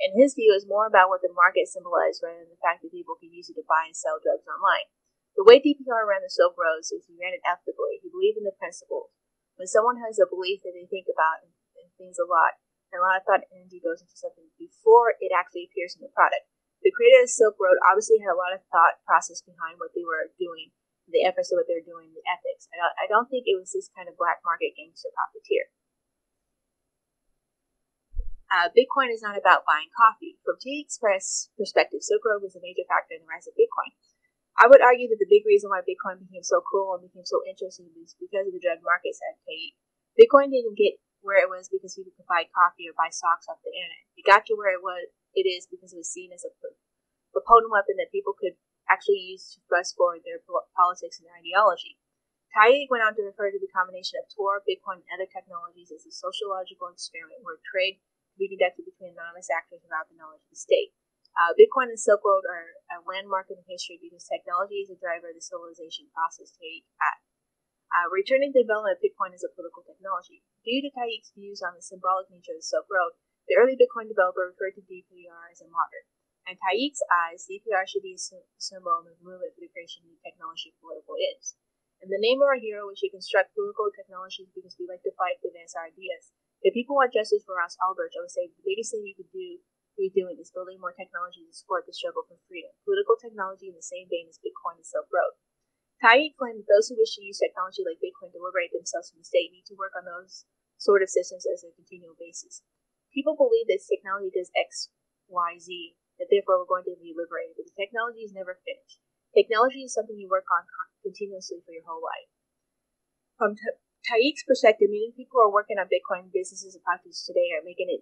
In his view, it was more about what the market symbolized rather than the fact that people could use it to buy and sell drugs online. The way DPR ran the Silk Roads is he ran it ethically. He believed in the principles. When someone has a belief that they think about and things a lot, and a lot of thought and energy goes into something before it actually appears in the product. The creator of the Silk Road obviously had a lot of thought process behind what they were doing, the efforts of what they were doing, the ethics. I don't think it was this kind of black market gangster profiteer. Bitcoin is not about buying coffee. From Taik's perspective, Silk Road was a major factor in the rise of Bitcoin. I would argue that the big reason why Bitcoin became so cool and became so interesting was because of the drug markets at Taik. Bitcoin didn't get where it was because people could buy coffee or buy stocks off the internet. It got to where it is because it was seen as a potent weapon that people could actually use to thrust forward their politics and their ideology. Taik went on to refer to the combination of Tor, Bitcoin, and other technologies as a sociological experiment where trade could be conducted between anonymous actors without the knowledge of the state. Bitcoin and Silk Road are a landmark in history because technology is a driver of the civilization process Taik had. Returning to the development of Bitcoin as a political technology. Due to Taik's views on the symbolic nature of the Silk Road, the early Bitcoin developer referred to DPR as a martyr. In Taik's eyes, DPR should be a symbol of the movement for the creation of new technology and political ends. In the name of our hero, we should construct political technologies because we like to fight to advance our ideas. If people want justice for Ross Ulbricht, I would say the biggest thing you could be doing is building more technology to support the struggle for freedom. Political technology in the same vein as Bitcoin and Silk Road. Taik claimed that those who wish to use technology like Bitcoin to liberate themselves from the state need to work on those sort of systems as a continual basis. People believe that technology does X, Y, Z, that therefore we're going to be liberated, but the technology is never finished. Technology is something you work on continuously for your whole life. From Taik's perspective, many people who are working on Bitcoin businesses and practices today are making it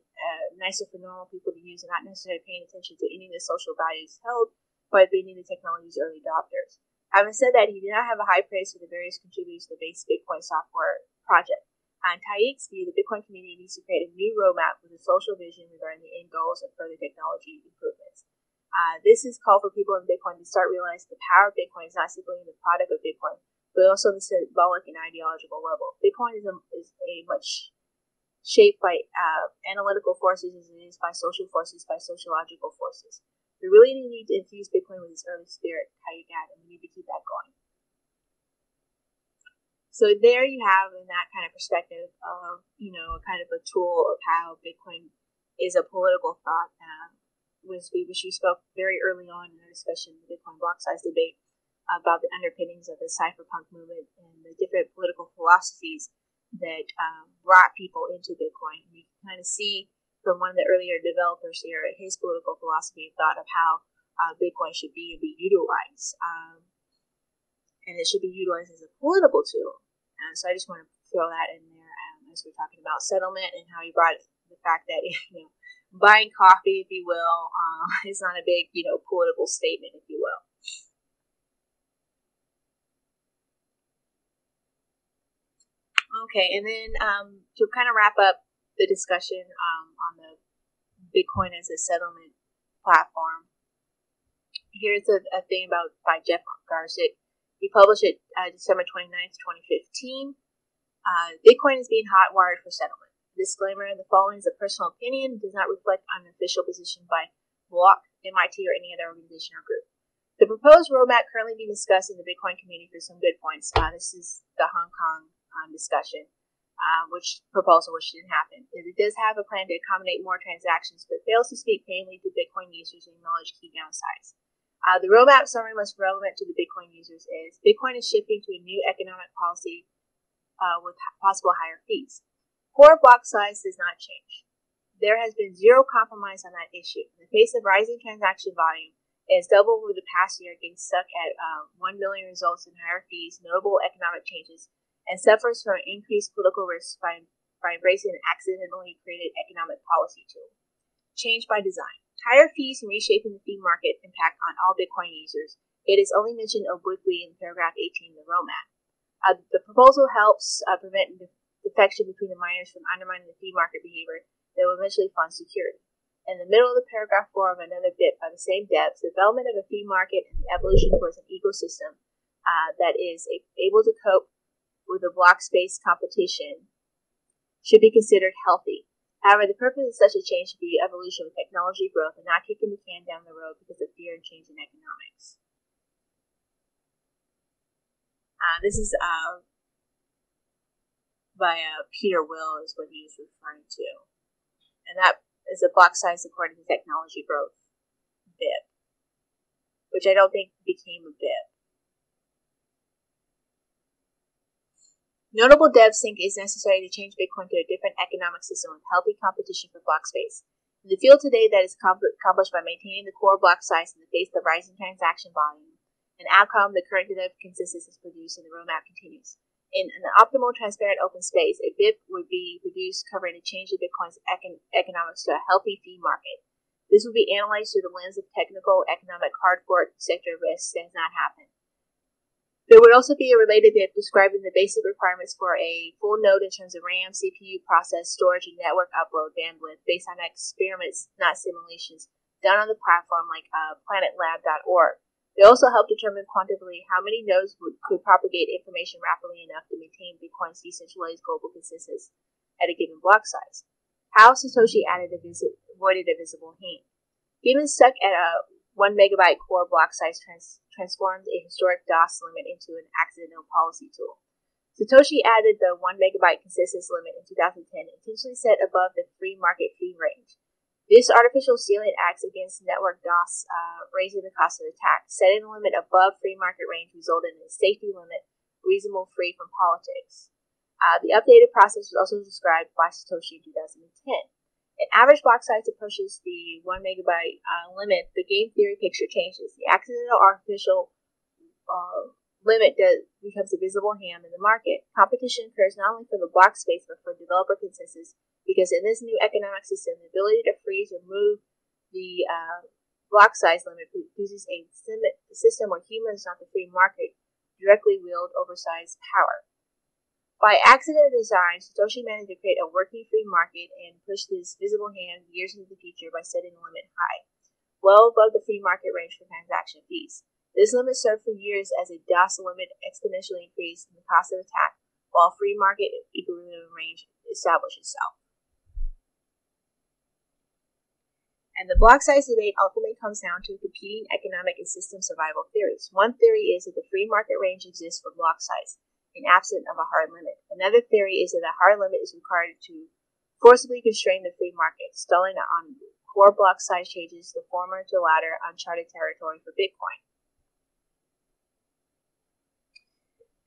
nicer for normal people to use and not necessarily paying attention to any of the social values held by many of the technology's early adopters. Having said that, he did not have a high praise for the various contributors to the base Bitcoin software project. On Taik's view, the Bitcoin community needs to create a new roadmap with a social vision regarding the end goals and further technology improvements. This is called for people in Bitcoin to start realizing the power of Bitcoin is not simply in the product of Bitcoin, but also the symbolic and ideological level. Bitcoin is a much shaped by analytical forces as it is by social forces, by sociological forces. We really need to infuse Bitcoin with its early spirit, Taik had, and we need to keep that going. So there you have in that kind of perspective of, kind of a tool of how Bitcoin is a political thought, which we spoke very early on in our discussion, the Bitcoin block size debate, about the underpinnings of the CyberPunk movement and the different political philosophies that brought people into Bitcoin. And you can kind of see from one of the earlier developers here, his political philosophy and thought of how Bitcoin should be utilized. And it should be utilized as a political tool. So I just want to throw that in there as we're talking about settlement and how he brought the fact that, buying coffee, if you will, is not a big, political statement, if you will. Okay, and then to kind of wrap up the discussion on the Bitcoin as a settlement platform, here's a thing by Jeff Garzik. He published it December 29th, 2015. Bitcoin is being hot-wired for settlement. Disclaimer, the following is a personal opinion and does not reflect on an official position by Block, MIT, or any other organization or group. The proposed roadmap currently being discussed in the Bitcoin community for some good points. This is the Hong Kong discussion, which didn't happen. It does have a plan to accommodate more transactions, but fails to speak plainly to Bitcoin users and acknowledge key downsides. The roadmap summary most relevant to the Bitcoin users is Bitcoin is shifting to a new economic policy with possible higher fees. Core block size does not change. There has been zero compromise on that issue. In the face of rising transaction volume, it has doubled over the past year, getting stuck at 1 million results in higher fees, notable economic changes, and suffers from increased political risks by embracing an accidentally created economic policy tool. Change by design. Higher fees and reshaping the fee market impact on all Bitcoin users. It is only mentioned obliquely in paragraph 18 of the roadmap. The proposal helps prevent the defection between the miners from undermining the fee market behavior that will eventually fund security. In the middle of the paragraph 4 of another bit by the same depth, the development of a fee market and the evolution towards an ecosystem that is able to cope with the block space competition should be considered healthy. However, the purpose of such a change should be evolution with technology growth and not kicking the can down the road because of fear and change in economics. This is by Peter Will is what he is referring to. And that is a block size according to technology growth bit, which I don't think became a bit. Notable devs think it is necessary to change Bitcoin to a different economic system with healthy competition for block space. In the field today, that is accomplished by maintaining the core block size in the face of rising transaction volume, an outcome the current dev consensus has produced and the roadmap continues. In an optimal, transparent, open space, a BIP would be produced covering a change of Bitcoin's economics to a healthy fee market. This would be analyzed through the lens of technical, economic, hard fork sector risks that has not happened. There would also be a related BIP describing the basic requirements for a full node in terms of RAM, CPU, process, storage, and network upload bandwidth based on experiments, not simulations, done on the platform like planetlab.org. They also help determine quantitatively how many nodes could propagate information rapidly enough to maintain Bitcoin's decentralized global consensus at a given block size. How Satoshi avoided a visible hand. Getting stuck at a 1 megabyte core block size transformed a historic DOS limit into an accidental policy tool. Satoshi added the 1 megabyte consensus limit in 2010, intentionally set above the free market fee range. This artificial ceiling acts against network DOS, raising the cost of attack. Setting the limit above free market range resulted in a safety limit reasonable free from politics. The updated process was also described by Satoshi in 2010. An average block size approaches the 1 megabyte limit, the game theory picture changes. The accidental artificial limit becomes a visible hand in the market. Competition occurs not only for the block space but for developer consensus, because in this new economic system, the ability to freeze or move the block size limit produces a system where humans, not the free market, directly wield oversized power. By accident design, Satoshi managed to create a working free market and push this visible hand years into the future by setting the limit high, well above the free market range for transaction fees. This limit served for years as a DOS limit exponentially increased in the cost of attack, while free market equilibrium range established itself. And the block size debate ultimately comes down to competing economic and system survival theories. One theory is that the free market range exists for block size, and absent of a hard limit. Another theory is that a hard limit is required to forcibly constrain the free market, stalling on core block size changes, the former to latter uncharted territory for Bitcoin.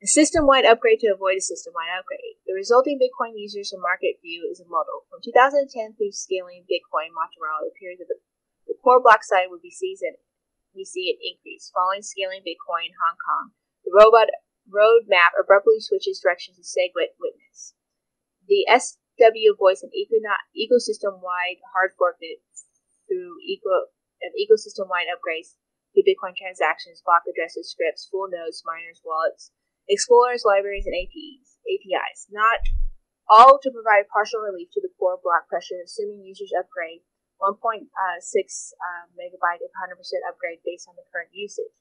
A system-wide upgrade to avoid a system-wide upgrade. The resulting Bitcoin users and market view is a model. From 2010 through scaling Bitcoin Montreal, it appears that the core block size would be seized and we see it increase. Following scaling Bitcoin Hong Kong, the roadmap abruptly switches directions to SegWit witness. The SW voiced an ecosystem-wide hard fork through ecosystem-wide upgrades to Bitcoin transactions, block addresses, scripts, full nodes, miners, wallets, explorers, libraries, and APIs. Not all to provide partial relief to the core block pressure, assuming users upgrade 1.6 megabyte if 100% upgrade based on the current usage.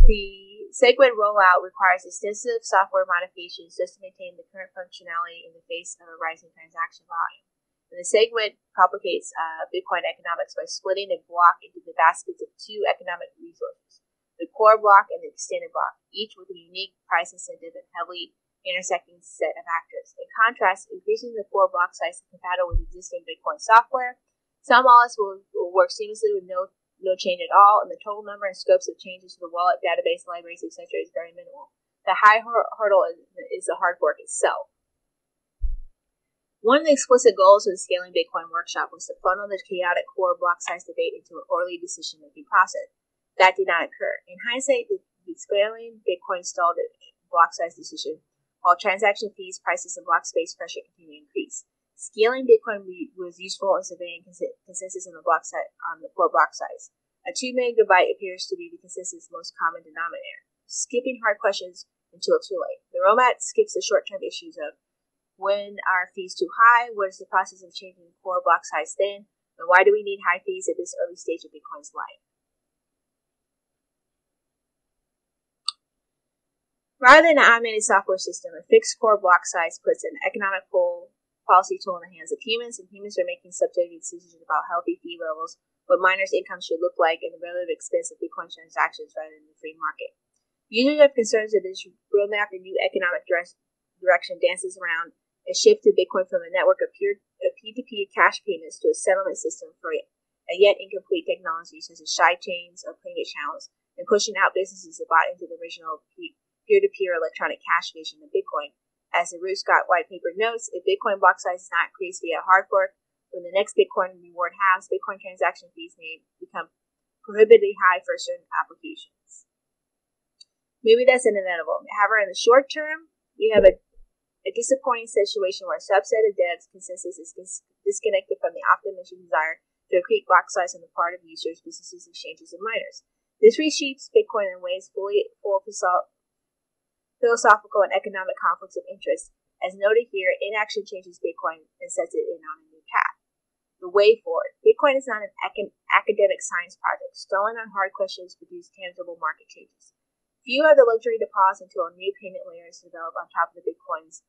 The SegWit rollout requires extensive software modifications just to maintain the current functionality in the face of a rising transaction volume. And the SegWit complicates Bitcoin economics by splitting a block into the baskets of two economic resources, the core block and the extended block, each with a unique price incentive and heavily intersecting set of actors. In contrast, increasing the core block size is compatible with existing Bitcoin software. Some wallets will work seamlessly with no change at all, and the total number and scopes of changes to the wallet, database, libraries, etc. is very minimal. The high hurdle is the hard fork itself. One of the explicit goals of the Scaling Bitcoin workshop was to funnel the chaotic core block size debate into an orderly decision-making process. That did not occur. In hindsight, the Scaling Bitcoin stalled a block size decision, while transaction fees, prices, and block space pressure continued to increase. Scaling Bitcoin was useful in surveying consensus on the core block size. A 2 megabyte appears to be the consensus most common denominator. Skipping hard questions until too late. The roadmap skips the short-term issues of When are fees too high? What is the process of changing the core block size then? And why do we need high fees at this early stage of Bitcoin's life? Rather than an automated software system, a fixed core block size puts an economic policy tool in the hands of humans, and humans are making subjective decisions about healthy fee levels, what miners' income should look like, and the relative expense of Bitcoin transactions rather than the free market. Users have concerns that this roadmap and new economic direction dances around a shift to Bitcoin from a network of P2P cash payments to a settlement system for a yet incomplete technology such as side chains or payment channels, and pushing out businesses that bought into the original peer-to-peer electronic cash vision of Bitcoin. As the Root Scott white paper notes, if Bitcoin block size is not increased via hard fork, when the next Bitcoin reward halves, Bitcoin transaction fees may become prohibitively high for certain applications. Maybe that's inevitable. However, in the short term, we have a disappointing situation where a subset of devs' consensus is disconnected from the often-mentioned desire to increase block size on the part of users, businesses, exchanges, and miners. This reshapes Bitcoin in ways full of philosophical and economic conflicts of interest. As noted here, inaction changes Bitcoin and sets it in on a new path. The way forward. Bitcoin is not an academic science project. Stalling on hard questions produce tangible market changes. Few have the luxury to pause until a new payment layer is developed on top of the Bitcoin's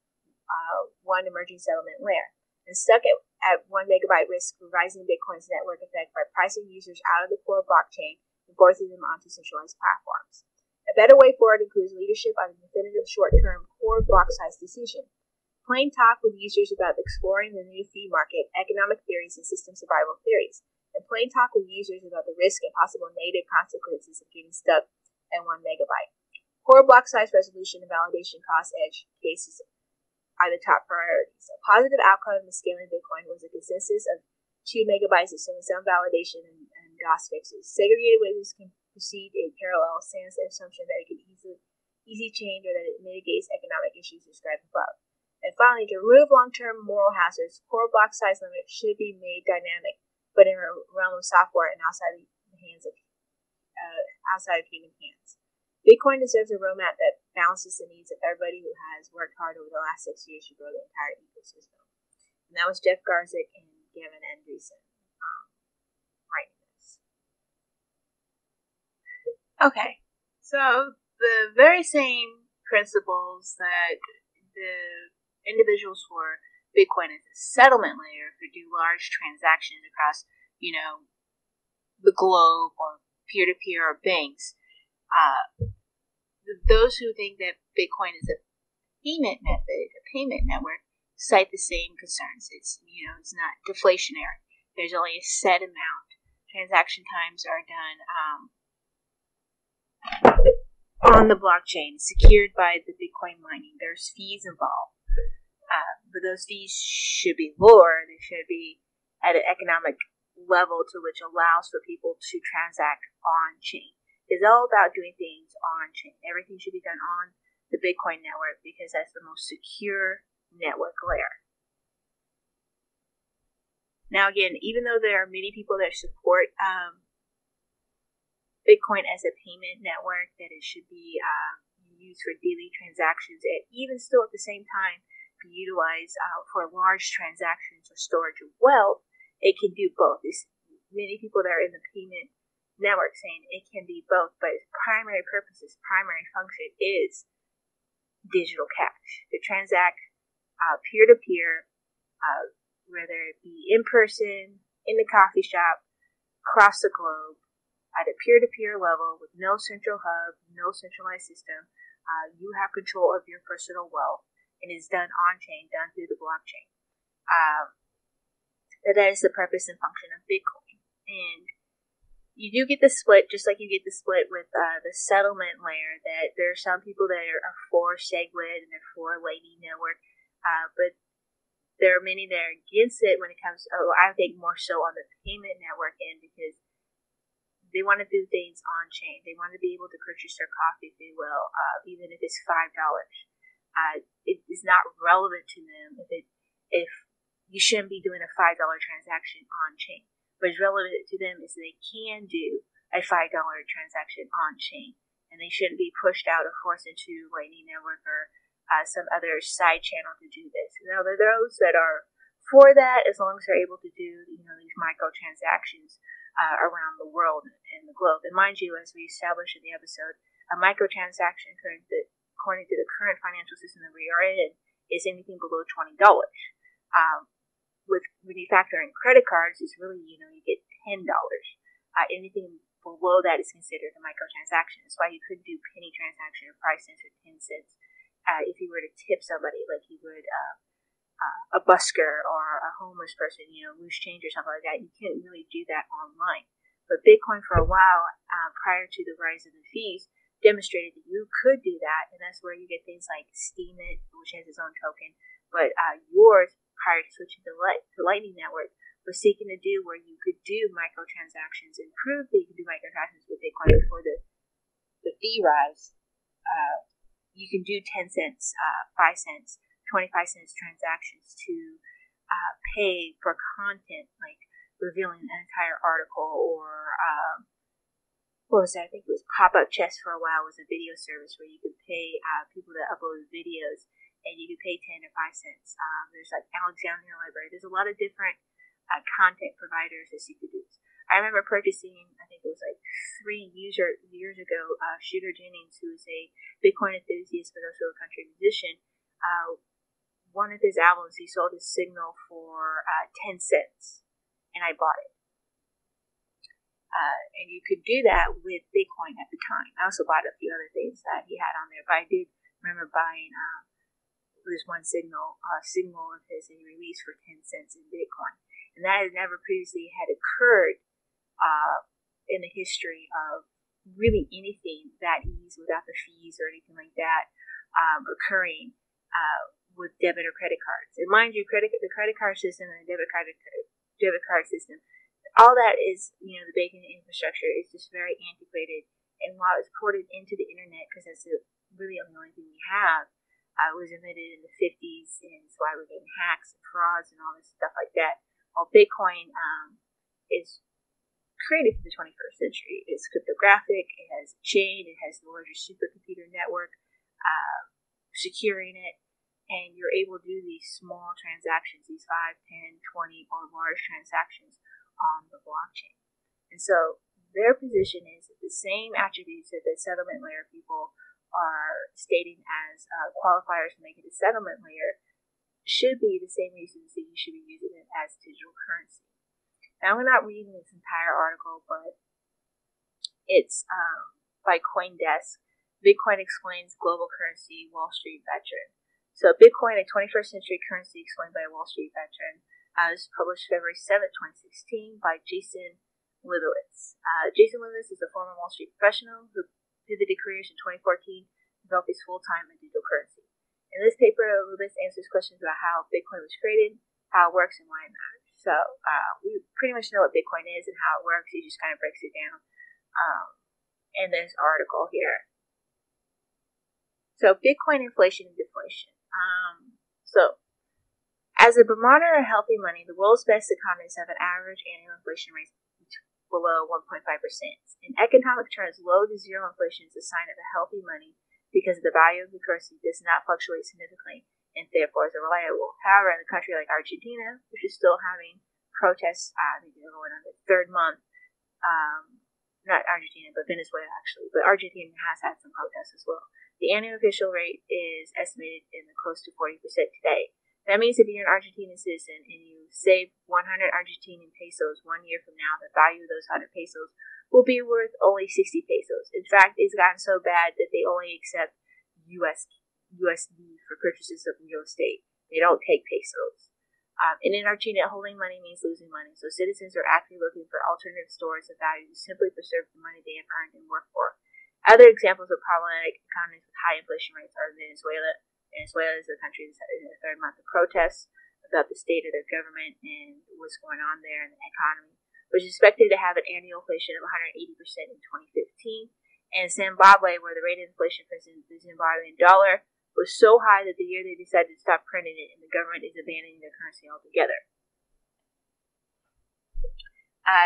one emerging settlement layer. And stuck at 1 megabyte risk revising Bitcoin's network effect by pricing users out of the core blockchain and forcing them onto centralized platforms. A better way forward includes leadership on a definitive short-term core block size decision. Plain talk with users about exploring the new fee market, economic theories, and system survival theories. And plain talk with users about the risk and possible negative consequences of getting stuck at 1 megabyte. Core block size resolution and validation cost edge cases are the top priorities. A positive outcome of the scaling of Bitcoin was a consensus of 2 megabytes assuming some validation and DOS fixes. Segregated ways can proceed in parallel sans the assumption that it can easy change or that it mitigates economic issues described above. And finally, to remove long-term moral hazards, core block size limits should be made dynamic, but in a realm of software and outside the hands of human hands. Bitcoin deserves a roadmap that balances the needs of everybody who has worked hard over the last 6 years to grow the entire ecosystem. And that was Jeff Garzik and Gavin Andreessen writing this. Okay, so the very same principles that the individuals for Bitcoin as a settlement layer could do large transactions across, the globe or peer-to-peer or banks. Those who think that Bitcoin is a payment method, a payment network, cite the same concerns. It's not deflationary. There's only a set amount. Transaction times are done on the blockchain, secured by the Bitcoin mining. There's fees involved. But those fees should be lower. They should be at an economic level to which allows for people to transact on-chain. It's all about doing things on-chain. Everything should be done on the Bitcoin network because that's the most secure network layer. Now again, even though there are many people that support Bitcoin as a payment network, that it should be used for daily transactions, and even still at the same time be utilized for large transactions or storage of wealth, it can do both. There's many people that are in the payment network saying it can be both, but its primary purpose, its primary function is digital cash. To transact peer-to-peer, whether it be in person, in the coffee shop, across the globe, at a peer-to-peer level with no central hub, no centralized system. You have control of your personal wealth, and it's done on-chain, done through the blockchain. That is the purpose and function of Bitcoin. And you do get the split, just like you get the split with the settlement layer, that there are some people that are for SegWit and they're for Lightning Network, but there are many that are against it when it comes to, I think more so on the payment network end, because they want to do things on-chain. They want to be able to purchase their coffee if they will, even if it's $5. It is not relevant to them if you shouldn't be doing a $5 transaction on-chain. What is relevant to them is they can do a $5 transaction on-chain, and they shouldn't be pushed out or forced into Lightning Network or some other side channel to do this. Now, there are those that are for that, as long as they're able to do, these microtransactions around the world and the globe. And mind you, as we established in the episode, a microtransaction, according to the current financial system that we are in, is anything below $20. When you factor in credit cards, it's really, you get $10. Anything below that is considered a microtransaction. That's why you couldn't do penny transaction or 5 cents or 10 cents if you were to tip somebody, like you would a busker or a homeless person, loose change or something like that. You can't really do that online. But Bitcoin, for a while, prior to the rise of the fees, demonstrated that you could do that, and that's where you get things like Steemit, which has its own token, but yours, prior to switching to Lightning Network, was seeking to do where you could do microtransactions and prove that you could do microtransactions with Bitcoin before the fee rise. You can do 10 cents, 5 cents, 25 cents transactions to pay for content, like revealing an entire article, or what was that? I think it was Pop-Up Chess for a while was a video service where you could pay people that upload videos, and you could pay 10 or 5 cents. There's like Alexandria Library. There's a lot of different content providers that you could use. I remember purchasing, I think it was like 3 years ago, Shooter Jennings, who is a Bitcoin enthusiast but also a country musician. One of his albums, he sold his signal for 10 cents, and I bought it. And you could do that with Bitcoin at the time. I also bought a few other things that he had on there, but I did remember buying this one signal of his that he released for 10 cents in Bitcoin. And that had never previously had occurred in the history of really anything that easy without the fees or anything like that occurring with debit or credit cards. And mind you, the credit card system and the debit card system, all that is, the banking infrastructure is just very antiquated. And while it's ported into the internet, because that's really the only thing we have, it was invented in the 50s, and that's why we're getting hacks and frauds and all this stuff like that. While Bitcoin is created for the 21st century. It's cryptographic, it has a chain, it has the largest supercomputer network securing it, and you're able to do these small transactions, these 5, 10, 20, or large transactions on the blockchain. And so their position is that the same attributes that the settlement layer people are stating as qualifiers to make it a settlement layer should be the same reasons that you should be using it as digital currency. Now, we're not reading this entire article, but it's by CoinDesk. Bitcoin explains global currency, Wall Street veteran. So Bitcoin, a 21st century currency explained by a Wall Street veteran. This was published February 7, 2016 by Jason Libowitz. Jason Libowitz is a former Wall Street professional who pivoted careers in 2014 to develop his full-time in digital currency. In this paper, Libowitz answers questions about how Bitcoin was created, how it works, and why it matters. So we pretty much know what Bitcoin is and how it works. He just kind of breaks it down in this article here. So Bitcoin inflation and deflation. So as a barometer of healthy money, the world's best economies have an average annual inflation rate below 1.5%. In economic terms, low to zero inflation is a sign of a healthy money because the value of the currency does not fluctuate significantly and therefore is reliable. However, in a country like Argentina, which is still having protests, I think they're going on the third month, not Argentina, but Venezuela actually, but Argentina has had some protests as well. The annual official rate is estimated in the close to 40% today. That means if you're an Argentinian citizen and you save 100 Argentinian pesos 1 year from now, the value of those 100 pesos will be worth only 60 pesos. In fact, it's gotten so bad that they only accept USD for purchases of real estate. They don't take pesos. And in Argentina, holding money means losing money. So citizens are actively looking for alternative stores of value to simply preserve the money they have earned and worked for. Other examples of problematic economies with high inflation rates are Venezuela. Venezuela is a country that's in the third month of protests about the state of their government and what's going on there in the economy, which is expected to have an annual inflation of 180% in 2015. And Zimbabwe, where the rate of inflation for the Zimbabwean dollar was so high that the year they decided to stop printing it, and the government is abandoning their currency altogether.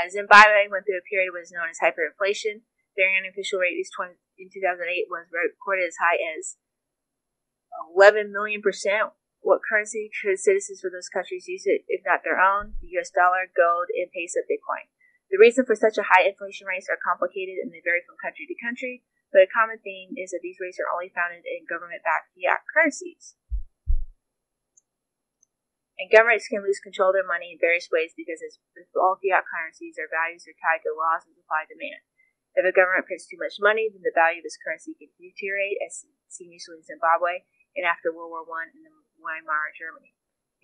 Zimbabwe went through a period what is known as hyperinflation. Their annual official rate in 2008 was recorded as high as 11 million%. What currency could citizens from those countries use it if not their own? The US dollar, gold, and peso Bitcoin. The reason for such a high inflation rates are complicated and they vary from country to country, but a common theme is that these rates are only found in government-backed fiat currencies. And governments can lose control of their money in various ways because as with all fiat currencies, their values are tied to laws and supply and demand. If a government prints too much money, then the value of this currency can deteriorate, as seen usually in Zimbabwe and after World War I in the Weimar Germany.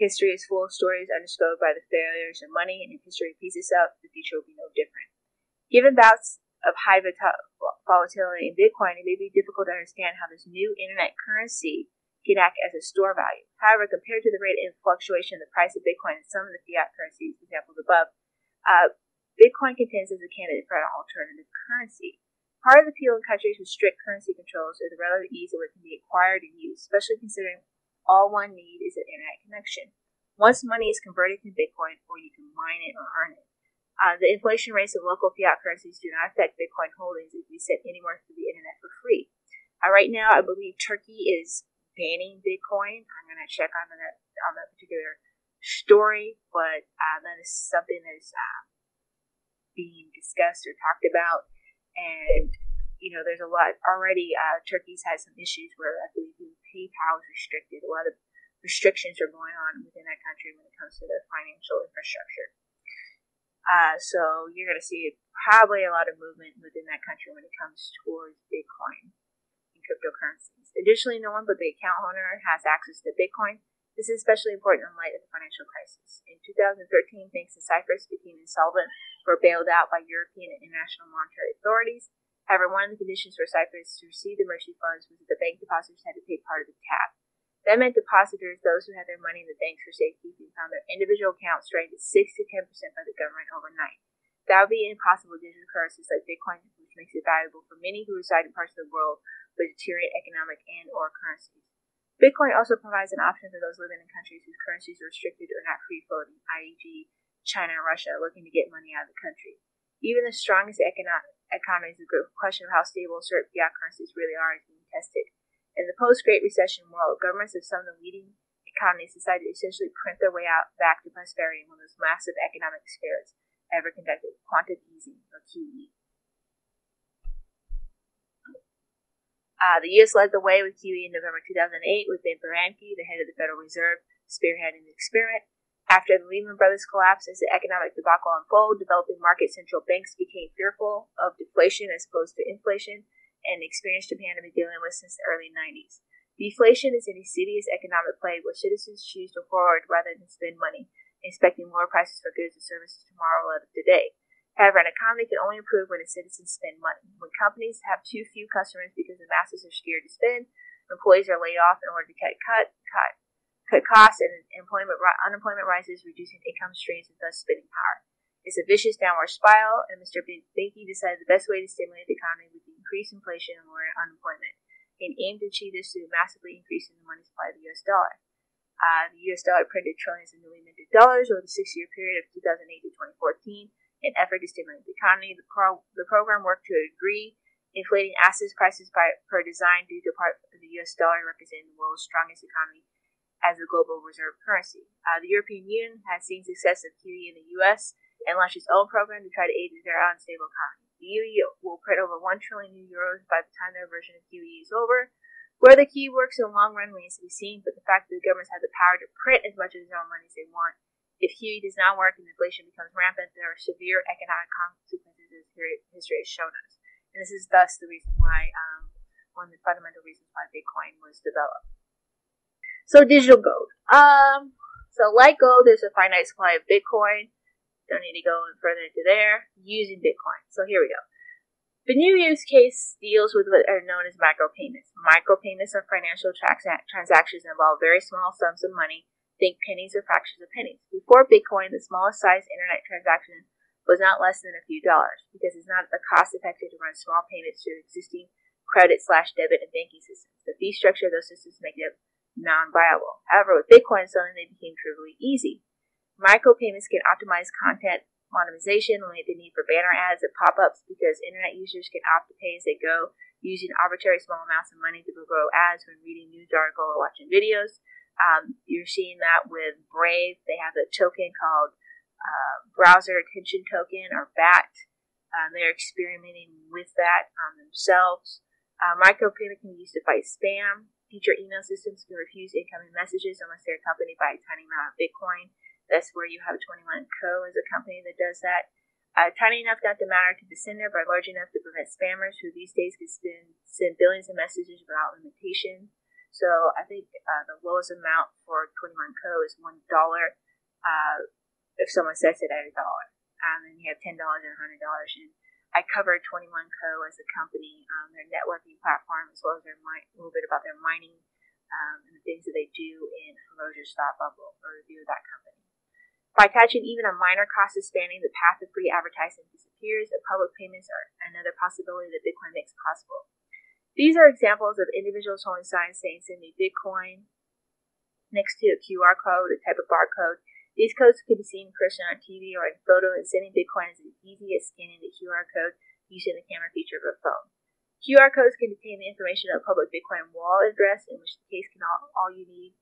History is full of stories underscored by the failures of money, and if history repeats itself, the future will be no different. Given bouts of high volatility in Bitcoin, it may be difficult to understand how this new internet currency can act as a store value. However, compared to the rate of fluctuation in the price of Bitcoin and some of the fiat currencies, examples above, Bitcoin contends as a candidate for an alternative currency. Part of the appeal in countries with strict currency controls is the relative ease of what can be acquired and used, especially considering all one need is an internet connection. Once money is converted to Bitcoin, or you can mine it or earn it. The inflation rates of local fiat currencies do not affect Bitcoin holdings if you send anywhere through the internet for free. Right now, I believe Turkey is banning Bitcoin. I'm going to check on that particular story, but that is something that is being discussed or talked about. And there's a lot already. Turkey's had some issues where I believe PayPal is restricted. A lot of restrictions are going on within that country when it comes to their financial infrastructure. So you're going to see probably a lot of movement within that country when it comes towards Bitcoin and cryptocurrencies. Additionally, no one but the account owner has access to Bitcoin. This is especially important in light of the financial crisis. In 2013, banks in Cyprus became insolvent or bailed out by European and international monetary authorities. However, one of the conditions for Cyprus to receive the emergency funds was that the bank depositors had to pay part of the tab. That meant depositors, those who had their money in the banks for safekeeping, found their individual accounts drained at 6 to 10% by the government overnight. That would be impossible with digital currencies like Bitcoin, which makes it valuable for many who reside in parts of the world with deteriorating economic and/or currencies. Bitcoin also provides an option for those living in countries whose currencies are restricted or not free-floating, i.e. China and Russia, looking to get money out of the country. Even the strongest economies, the question of how stable certain fiat currencies really are is being tested. In the post-Great Recession world, governments of some of the leading economies decided to essentially print their way out back to prosperity in one of those massive economic experiments ever conducted, quantitative easing, or QE. The U.S. led the way with QE in November 2008, with Ben Bernanke, the head of the Federal Reserve, spearheading the experiment. After the Lehman Brothers collapse, as the economic debacle unfolded, developing market central banks became fearful of deflation as opposed to inflation, and the experience Japan had been dealing with since the early 90s. Deflation is an insidious economic plague where citizens choose to hoard rather than spend money, expecting lower prices for goods and services tomorrow rather than today. However, an economy can only improve when its citizens spend money. When companies have too few customers because the masses are scared to spend, employees are laid off in order to cut costs, and unemployment rises, reducing income streams and thus spending power. It's a vicious downward spiral, and Mr. Bernanke decided the best way to stimulate the economy would be increase inflation and lower unemployment, and aimed to achieve this through massively increasing the money supply of the U.S. dollar. The U.S. dollar printed trillions of newly minted dollars over the 6-year period of 2008 to 2014 in an effort to stimulate the economy. The program worked to a degree, inflating assets prices per design due to part of the U.S. dollar representing the world's strongest economy as a global reserve currency. The European Union has seen success of QE in the U.S. and launched its own program to try to aid their unstable economy. The EU will print over 1 trillion new euros by the time their version of QE is over. Whether QE works in the long run remains to be seen, but the fact that the governments have the power to print as much of their own money as they want. If QE does not work and inflation becomes rampant, there are severe economic consequences, as history has shown us. And this is thus the reason why, one of the fundamental reasons why Bitcoin was developed. So digital gold. So like gold, there's a finite supply of Bitcoin. Don't need to go further into there. Using Bitcoin. So here we go. The new use case deals with what are known as micropayments. Micropayments are financial transactions that involve very small sums of money. Think pennies or fractions of pennies. Before Bitcoin, the smallest size internet transaction was not less than a few dollars because it's not cost effective to run small payments through existing credit/debit and banking systems. The fee structure of those systems make them non-viable. However, with Bitcoin, suddenly they became trivially easy. Micropayments can optimize content Monetization eliminate the need for banner ads and pop-ups because internet users can opt to pay as they go, using arbitrary small amounts of money to forgo ads when reading news articles or watching videos. You're seeing that with Brave. They have a token called Browser Attention Token, or BAT. They're experimenting with that themselves. Micropayment can be used to fight spam. Future email systems can refuse incoming messages unless they're accompanied by a tiny amount of Bitcoin. That's where you have 21 Co. as a company that does that. Tiny enough not to matter to the sender, but large enough to prevent spammers who these days can send billions of messages without limitation. So I think the lowest amount for 21 Co. is $1 if someone sets it at $1. And then you have $10 and $100. And I covered 21 Co. as a company, their networking platform, as well as a little bit about their mining and the things that they do in Ferocious Thought Bubble, or review of that company. By attaching even a minor cost of spanning, the path of free advertising disappears, and public payments are another possibility that Bitcoin makes possible. These are examples of individuals holding signs saying, "Send me Bitcoin," next to a QR code, a type of barcode. These codes can be seen in person on TV or in photo, and sending Bitcoin is as easy as scanning the QR code using the camera feature of a phone. QR codes can contain the information of a public Bitcoin wallet address, in which the case can all you need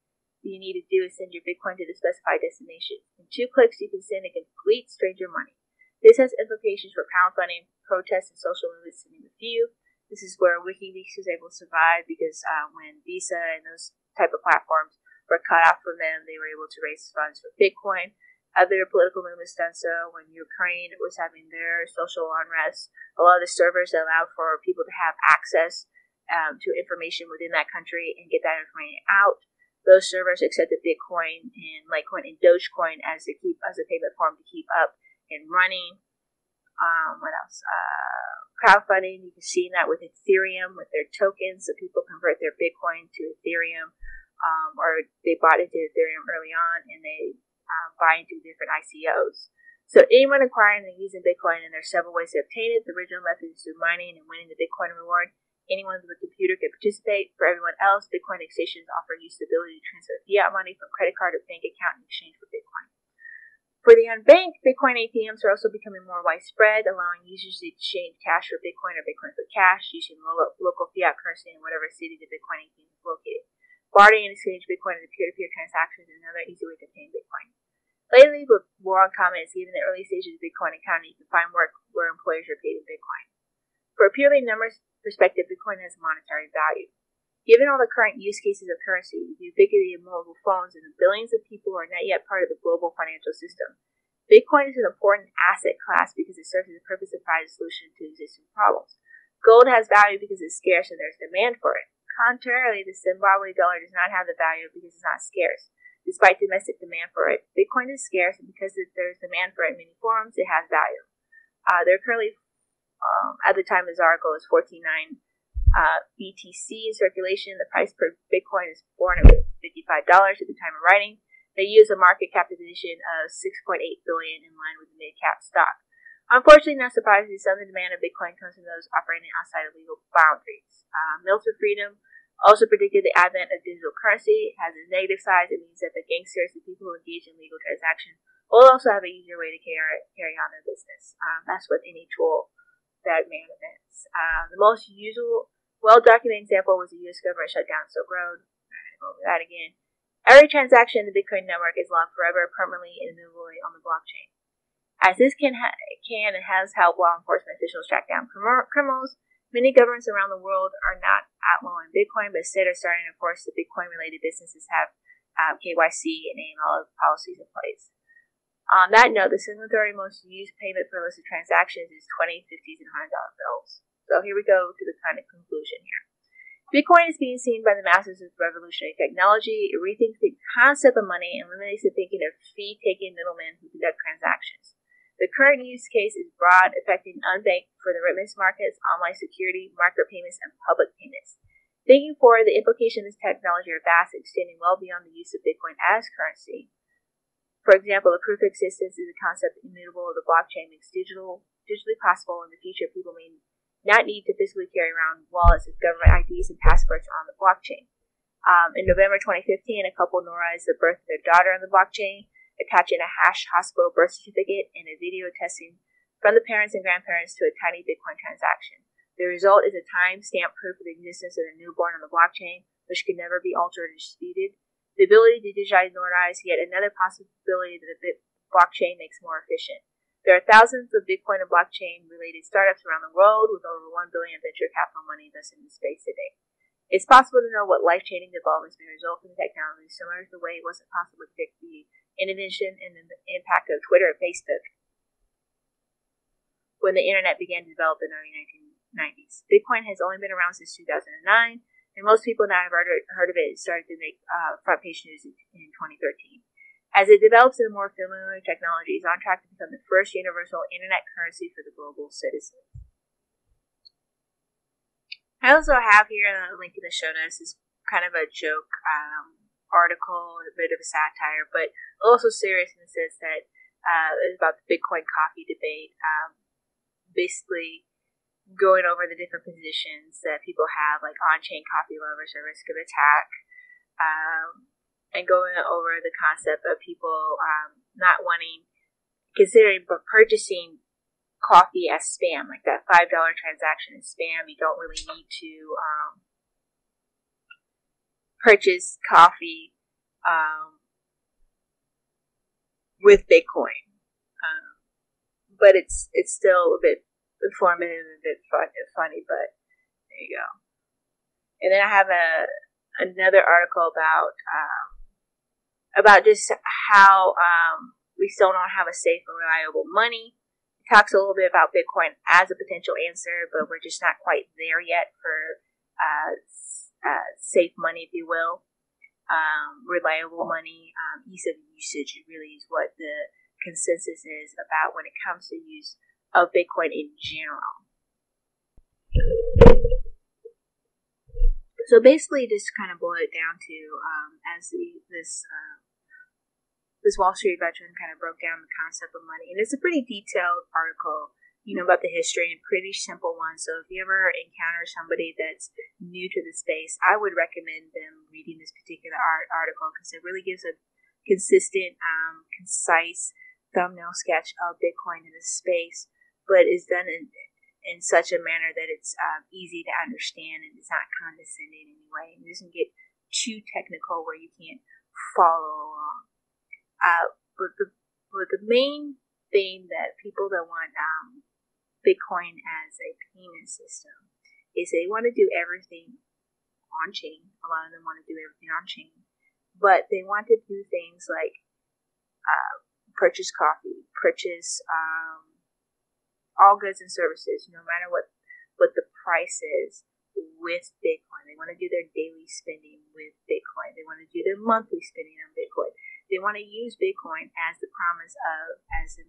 to do is send your Bitcoin to the specified destination. In 2 clicks, you can send a complete stranger money. This has implications for pound funding, protests, and social movements, to name a few. This is where WikiLeaks was able to survive because when Visa and those type of platforms were cut off from them, they were able to raise funds for Bitcoin. Other political movements done so. When Ukraine was having their social unrest, a lot of the servers allowed for people to have access to information within that country and get that information out. Those servers accepted Bitcoin and Litecoin and Dogecoin as a payment form to keep up and running. What else? Crowdfunding. You can see that with Ethereum, with their tokens, so people convert their Bitcoin to Ethereum, or they bought into Ethereum early on and they buy into different ICOs. So anyone acquiring and using Bitcoin, and there are several ways to obtain it. The original method is through mining and winning the Bitcoin reward. Anyone with a computer can participate. For everyone else, Bitcoin exchanges offer you the ability to transfer fiat money from credit card or bank account in exchange for Bitcoin. For the unbanked, Bitcoin ATMs are also becoming more widespread, allowing users to exchange cash for Bitcoin or Bitcoin for cash using local fiat currency in whatever city the Bitcoin ATM is located. Bartering and exchange Bitcoin in peer-to-peer transactions is another easy way to obtain Bitcoin. Lately, with more uncommon is given the early stages of the Bitcoin economy, you can find work where employers are paid in Bitcoin. For a purely numbers perspective, Bitcoin has monetary value. Given all the current use cases of currency, the ubiquity of mobile phones, and the billions of people who are not yet part of the global financial system, Bitcoin is an important asset class because it serves as a purpose to provide a solution to existing problems. Gold has value because it's scarce and there's demand for it. Contrarily, the Zimbabwe dollar does not have the value because it's not scarce. Despite domestic demand for it, Bitcoin is scarce, and because there's demand for it in many forms, it has value. There are currently, at the time of this article, is 14.9 BTC in circulation. The price per Bitcoin is $455 at the time of writing. They use a market capitalization of $6.8 billion in line with the mid-cap stock. Unfortunately, not surprisingly, some of the demand of Bitcoin comes from those operating outside of legal boundaries. Milton Friedman also predicted the advent of digital currency. It has a negative side. It means that the gangsters, the people who engage in legal transactions, will also have an easier way to carry on their business. That's with any tool that may have events. The most usual, well-documented example was the U.S. government shut down Silk Road. Over that again. Every transaction in the Bitcoin network is logged forever, permanently, and immovably on the blockchain. As this can and has helped law enforcement officials track down criminals, many governments around the world are not outlawing Bitcoin, but instead are starting to enforce that Bitcoin-related businesses have KYC and AML policies in place. On that note, the single authority most used payment for illicit transactions is 20, 50s, and $100 bills. So here we go to the kind of conclusion here. Bitcoin is being seen by the masses as revolutionary technology. It rethinks the concept of money and eliminates the thinking of fee-taking middlemen who conduct transactions. The current use case is broad, affecting unbanked for the remittance markets, online security, micropayments, and public payments. Thinking forward, the implications of this technology are vast, extending well beyond the use of Bitcoin as currency. For example, the proof of existence is a concept immutable of the blockchain makes digitally possible. In the future, people may not need to physically carry around wallets with government IDs and passports on the blockchain. In November 2015, a couple notarized the birth of their daughter on the blockchain. attaching a hashed hospital birth certificate and a video attesting from the parents and grandparents to a tiny Bitcoin transaction. The result is a time-stamped proof of the existence of the newborn on the blockchain, which can never be altered or disputed. The ability to digitize notarize yet another possibility that the blockchain makes more efficient. There are thousands of Bitcoin and blockchain-related startups around the world with over $1 billion venture capital money invested in the space today. It's possible to know what life-changing developments may result from the technology, similar to the way it wasn't possible to predict the innovation and the impact of Twitter and Facebook when the internet began to develop in the early 1990s. Bitcoin has only been around since 2009, and most people now have heard of it and started to make front-page news in 2013. As it develops into more familiar technology, it's on track to become the first universal internet currency for the global citizen. I also have here a link in the show notes. It's kind of a joke article, a bit of a satire, but also serious in the sense that it's about the Bitcoin coffee debate. Basically going over the different positions that people have, like on-chain coffee lovers at risk of attack, and going over the concept of people not considering but purchasing coffee as spam, like that $5 transaction is spam. You don't really need to purchase coffee with Bitcoin. But it's still a bit informative and a bit funny, but there you go. And then I have another article about just how we still don't have a safe and reliable money. It talks a little bit about Bitcoin as a potential answer, but we're just not quite there yet for safe money, if you will. Reliable money, ease of usage really is what the consensus is about when it comes to use of Bitcoin in general. So basically, just kind of boil it down to as this Wall Street veteran kind of broke down the concept of money, and it's a pretty detailed article, about the history, and pretty simple one. So if you ever encounter somebody that's new to the space, I would recommend them reading this particular article because it really gives a consistent, concise thumbnail sketch of Bitcoin in this space, but is done in such a manner that it's easy to understand and it's not condescending in any way. It doesn't get too technical where you can't follow along. But the main thing that people that want Bitcoin as a payment system is they want to do everything on chain. A lot of them want to do everything on chain, but they want to do things like purchase coffee, purchase all goods and services, no matter what the price is, with Bitcoin. They want to do their daily spending with Bitcoin. They want to do their monthly spending on Bitcoin. They want to use Bitcoin as the promise of, as in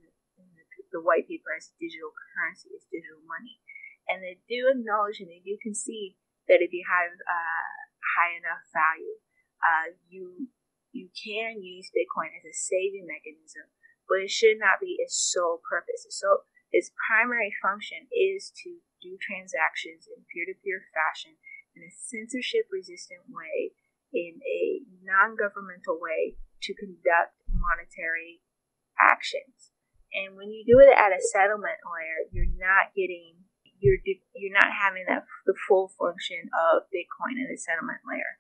the white paper, as digital currency, as digital money. And they do acknowledge and they do concede that if you have high enough value, you can use Bitcoin as a saving mechanism, but it should not be its sole purpose. So its primary function is to do transactions in peer-to-peer fashion in a censorship-resistant way, in a non-governmental way, to conduct monetary actions. And when you do it at a settlement layer, you're not having the full function of Bitcoin in the settlement layer.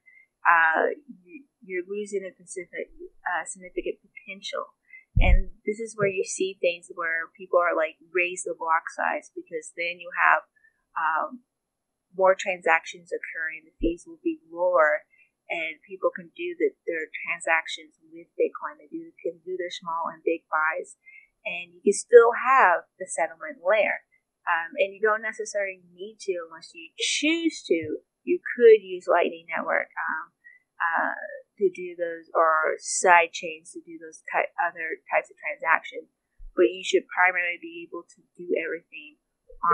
You're losing a significant potential. And this is where you see things where people are like, raise the block size, because then you have more transactions occurring, the fees will be lower, and people can do their transactions with Bitcoin. They can do their small and big buys, and you can still have the settlement layer. And you don't necessarily need to unless you choose to. You could use Lightning Network to do those, or side chains to do those other types of transactions. But you should primarily be able to do everything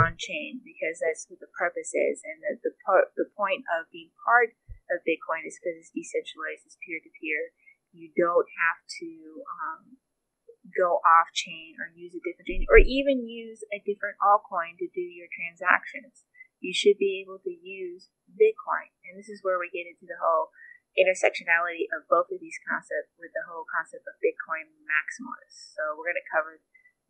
on chain, because that's what the purpose is. And the point of being part of Bitcoin is because it's decentralized, it's peer-to-peer. You don't have to go off chain or use a different chain, or even use a different altcoin to do your transactions. You should be able to use Bitcoin. And this is where we get into the whole intersectionality of both of these concepts with the whole concept of Bitcoin maximalists. So we're going to cover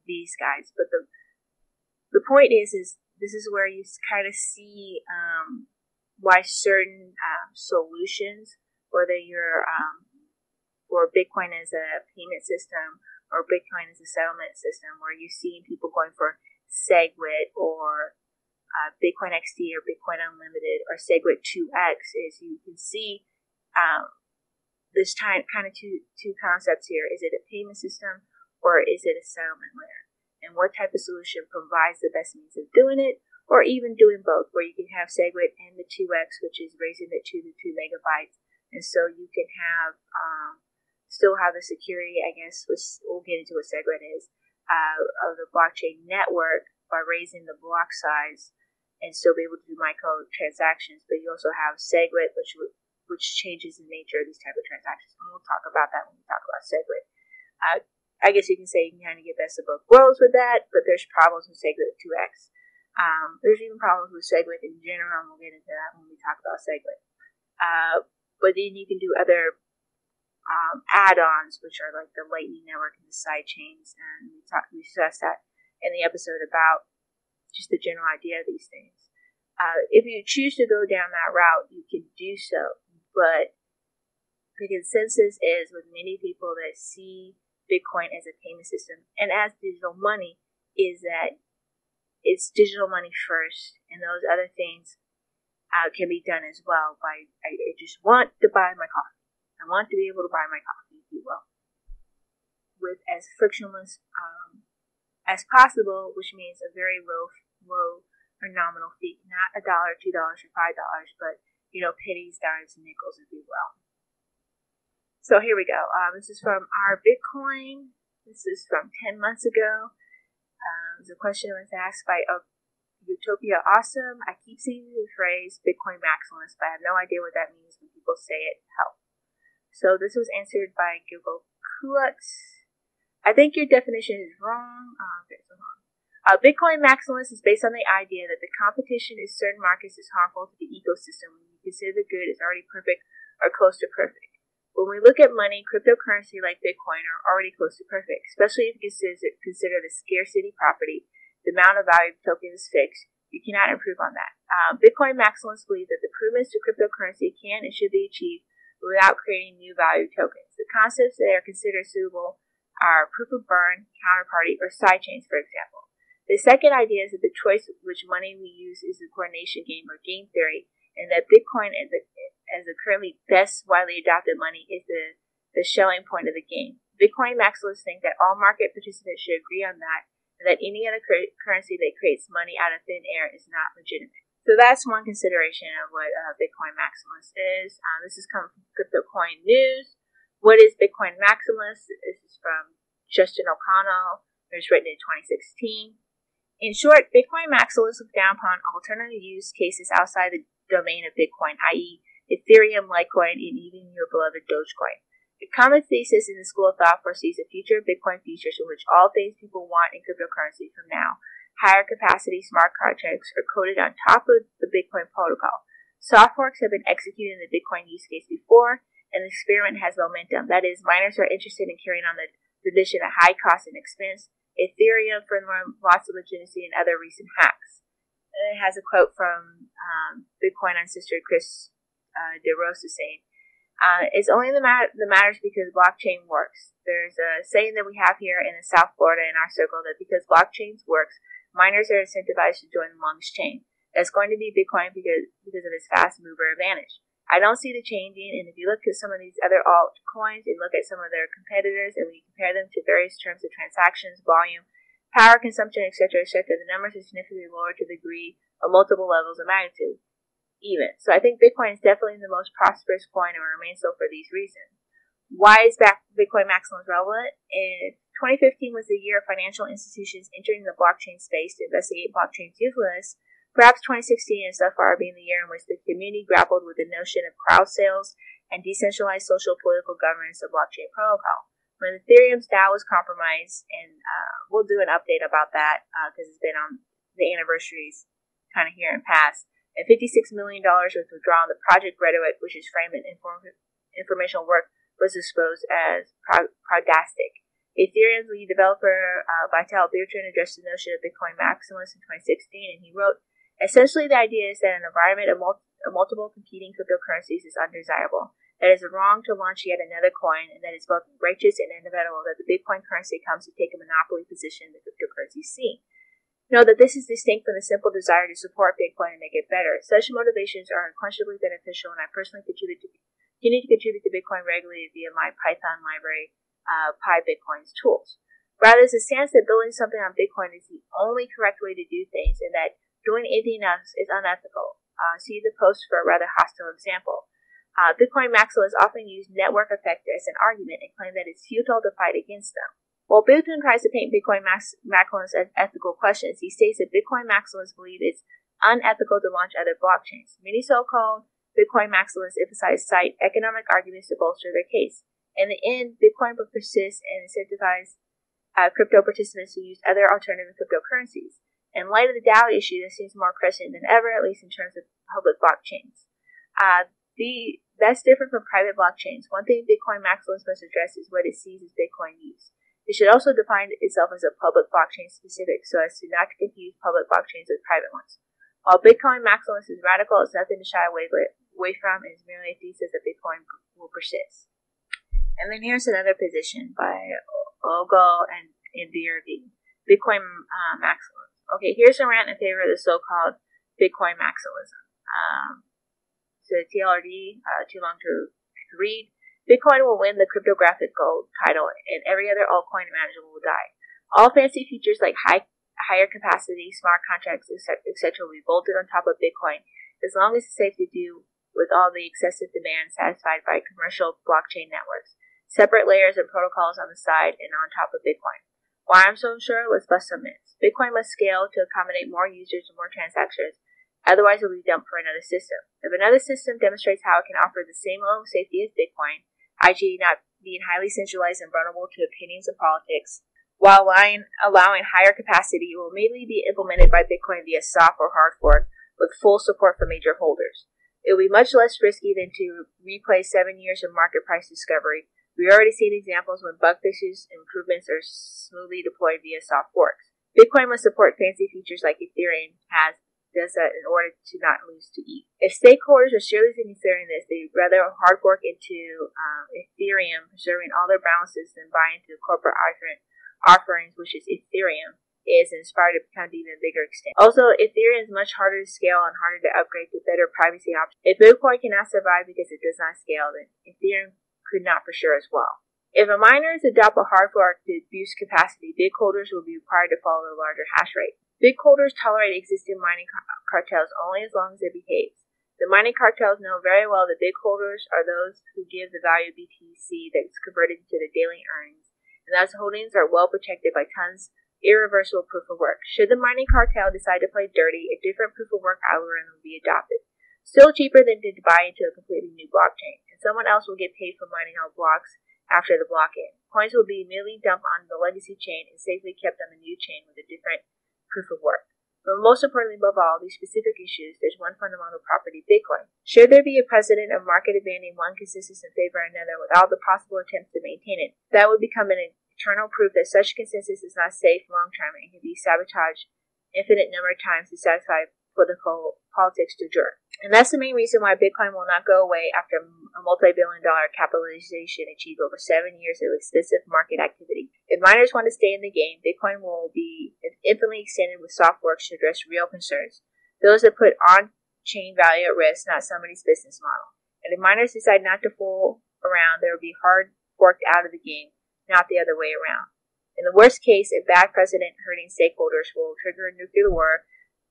these guys. But the point is this is where you kind of see why certain solutions, whether you're or Bitcoin as a payment system or Bitcoin as a settlement system, where you see people going for SegWit or Bitcoin XD or Bitcoin Unlimited or SegWit 2X, is you can see there's kind of two concepts here. Is it a payment system or is it a settlement layer? And what type of solution provides the best means of doing it, or even doing both, where you can have SegWit and the 2X, which is raising it to the 2 megabytes. And so you can have still have the security, I guess, which we'll get into what SegWit is, of the blockchain network by raising the block size and still be able to do micro transactions. But you also have SegWit, which changes the nature of these type of transactions. And we'll talk about that when we talk about SegWit. I guess you can say you can kind of get best of both worlds with that, but there's problems with SegWit 2X. There's even problems with SegWit in general, and we'll get into that when we talk about SegWit. But then you can do other add-ons, which are like the Lightning Network and the side chains, and we discussed that in the episode about just the general idea of these things. If you choose to go down that route, you can do so, but the consensus is with many people that see Bitcoin as a payment system and as digital money is that it's digital money first, and those other things can be done as well by, I just want to buy my coffee. I want to be able to buy my coffee, if you will, with as frictionless as possible, which means a very low or nominal fee, not $1, $2, or $5, but pennies, dimes, and nickels, if you will. So here we go. This is from our Bitcoin. This is from 10 months ago. The question was asked by Utopia Awesome. I keep seeing the phrase Bitcoin maximalist, but I have no idea what that means when people say it. Help. So this was answered by Google Kulux. I think your definition is wrong. Bitcoin maximalist is based on the idea that the competition in certain markets is harmful to the ecosystem when you consider the good is already perfect or close to perfect. When we look at money, cryptocurrency like Bitcoin are already close to perfect, especially if you consider the scarcity property. The amount of value of the token is fixed. You cannot improve on that. Bitcoin maximalists believe that the improvements to cryptocurrency can and should be achieved without creating new value tokens. The concepts that are considered suitable are proof of burn, counterparty, or sidechains, for example. The second idea is that the choice of which money we use is a coordination game or game theory, and that Bitcoin as the currently best widely adopted money is the shelling point of the game. Bitcoin maximalists think that all market participants should agree on that, and that any other currency that creates money out of thin air is not legitimate. So that's one consideration of what Bitcoin maximalist is. This is coming from CryptoCoin News. What is Bitcoin maximalist? This is from Justin O'Connell. It was written in 2016. In short, Bitcoin maximalists look down upon alternative use cases outside the domain of Bitcoin, i.e. Ethereum, Litecoin, and even your beloved Dogecoin. The common thesis in the school of thought foresees a future of Bitcoin features in which all things people want in cryptocurrency from now, higher capacity smart contracts, are coded on top of the Bitcoin protocol. Soft forks have been executed in the Bitcoin use case before, and the experiment has momentum. That is, miners are interested in carrying on the tradition at high cost and expense. Ethereum, furthermore, lots of legitimacy and other recent hacks. And it has a quote from Bitcoin ancestor Chris DeRosa saying, it's only the matters because blockchain works. There's a saying that we have here in South Florida in our circle that because blockchain works, miners are incentivized to join the longest chain. That's going to be Bitcoin because of its fast mover advantage. I don't see the changing, and if you look at some of these other altcoins and look at some of their competitors, and when you compare them to various terms of transactions, volume, power consumption, etc., the numbers are significantly lower to the degree of multiple levels of magnitude. Even. So I think Bitcoin is definitely the most prosperous coin and will remain so for these reasons. Why is Bitcoin maximalist relevant? In 2015 was the year of financial institutions entering the blockchain space to investigate blockchain's usefulness. Perhaps 2016 is so far being the year in which the community grappled with the notion of crowd sales and decentralized social political governance of blockchain protocol. When Ethereum's DAO was compromised, and we'll do an update about that because it's been on the anniversaries kind of here and past, and $56 million was withdrawn, the project rhetoric, which is framed in informational work was exposed as proudastic. Ethereum's lead developer, Vital Bertrand, addressed the notion of Bitcoin Maximillist in 2016, and he wrote, "Essentially, the idea is that an environment of multiple competing cryptocurrencies is undesirable. That it is wrong to launch yet another coin, and that it's both righteous and inevitable that the Bitcoin currency comes to take a monopoly position in the cryptocurrency scene. Know that this is distinct from the simple desire to support Bitcoin and make it better. Such motivations are unquestionably beneficial, and I personally continue to contribute to Bitcoin regularly via my Python library, PyBitcoin's tools. Rather, it's a stance that building something on Bitcoin is the only correct way to do things, and that doing anything else is unethical. See the post for a rather hostile example. Bitcoin maximalists often use network effect as an argument and claim that it's futile to fight against them. While Bertrand tries to paint Bitcoin maximalists as ethical questions, he states that Bitcoin maximalists believe it's unethical to launch other blockchains. Many so-called Bitcoin maximalists cite economic arguments to bolster their case. In the end, Bitcoin will persist and incentivize crypto participants to use other alternative cryptocurrencies. In light of the DAO issue, this seems more pressing than ever, at least in terms of public blockchains. That's different from private blockchains. One thing Bitcoin maximalists must address is what it sees as Bitcoin use. It should also define itself as a public blockchain specific so as to not confuse public blockchains with private ones. While Bitcoin maximalist is radical, it's nothing to shy away from, and is merely a thesis that Bitcoin will persist. And then here's another position by Ogo and VRV. Bitcoin maximalist. Okay, here's a rant in favor of the so-called Bitcoin maximalism. So TLRD, too long to read. Bitcoin will win the cryptographic gold title, and every other altcoin imaginable will die. All fancy features like higher capacity, smart contracts, etc. will be bolted on top of Bitcoin, as long as it's safe to do with all the excessive demand satisfied by commercial blockchain networks. Separate layers and protocols on the side and on top of Bitcoin. Why I'm so sure? Let's bust some myths. Bitcoin must scale to accommodate more users and more transactions. Otherwise, it will be dumped for another system. If another system demonstrates how it can offer the same level of safety as Bitcoin, i.e. not being highly centralized and vulnerable to opinions and politics, while allowing higher capacity, it will immediately be implemented by Bitcoin via soft or hard fork with full support from major holders. It will be much less risky than to replay 7 years of market price discovery. We've already seen examples when bug fixes and improvements are smoothly deployed via soft forks. Bitcoin must support fancy features like Ethereum does that in order to not lose to ETH. If stakeholders are seriously considering this, they'd rather hard fork into Ethereum, preserving all their balances, than buy into corporate offerings, which is Ethereum is, inspired to become to even bigger extent. Also, Ethereum is much harder to scale and harder to upgrade to better privacy options. If Bitcoin cannot survive because it does not scale, then Ethereum could not for sure as well. If a miner is adopt a hard fork to boost capacity, big holders will be required to follow a larger hash rate. Big holders tolerate existing mining cartels only as long as it behaves. The mining cartels know very well that big holders are those who give the value of BTC that is converted into the daily earnings, and thus holdings are well protected by tons irreversible proof of work. Should the mining cartel decide to play dirty, a different proof of work algorithm will be adopted. Still cheaper than to buy into a completely new blockchain, and someone else will get paid for mining out blocks after the block end. Coins will be immediately dumped on the legacy chain and safely kept on the new chain with a different proof of work. But most importantly, above all these specific issues, there's one fundamental property of Bitcoin. Should there be a precedent of market abandoning one consensus in favor of another without the possible attempts to maintain it, that would become an eternal proof that such consensus is not safe long-term and can be sabotaged infinite number of times to satisfy politics to jure. And that's the main reason why Bitcoin will not go away after a multi-billion-dollar capitalization achieved over 7 years of extensive market activity. If miners want to stay in the game, Bitcoin will be infinitely extended with soft forks to address real concerns, those that put on-chain value at risk, not somebody's business model. And if miners decide not to fool around, they will be hard forked out of the game, not the other way around. In the worst case, a bad precedent hurting stakeholders will trigger a nuclear war,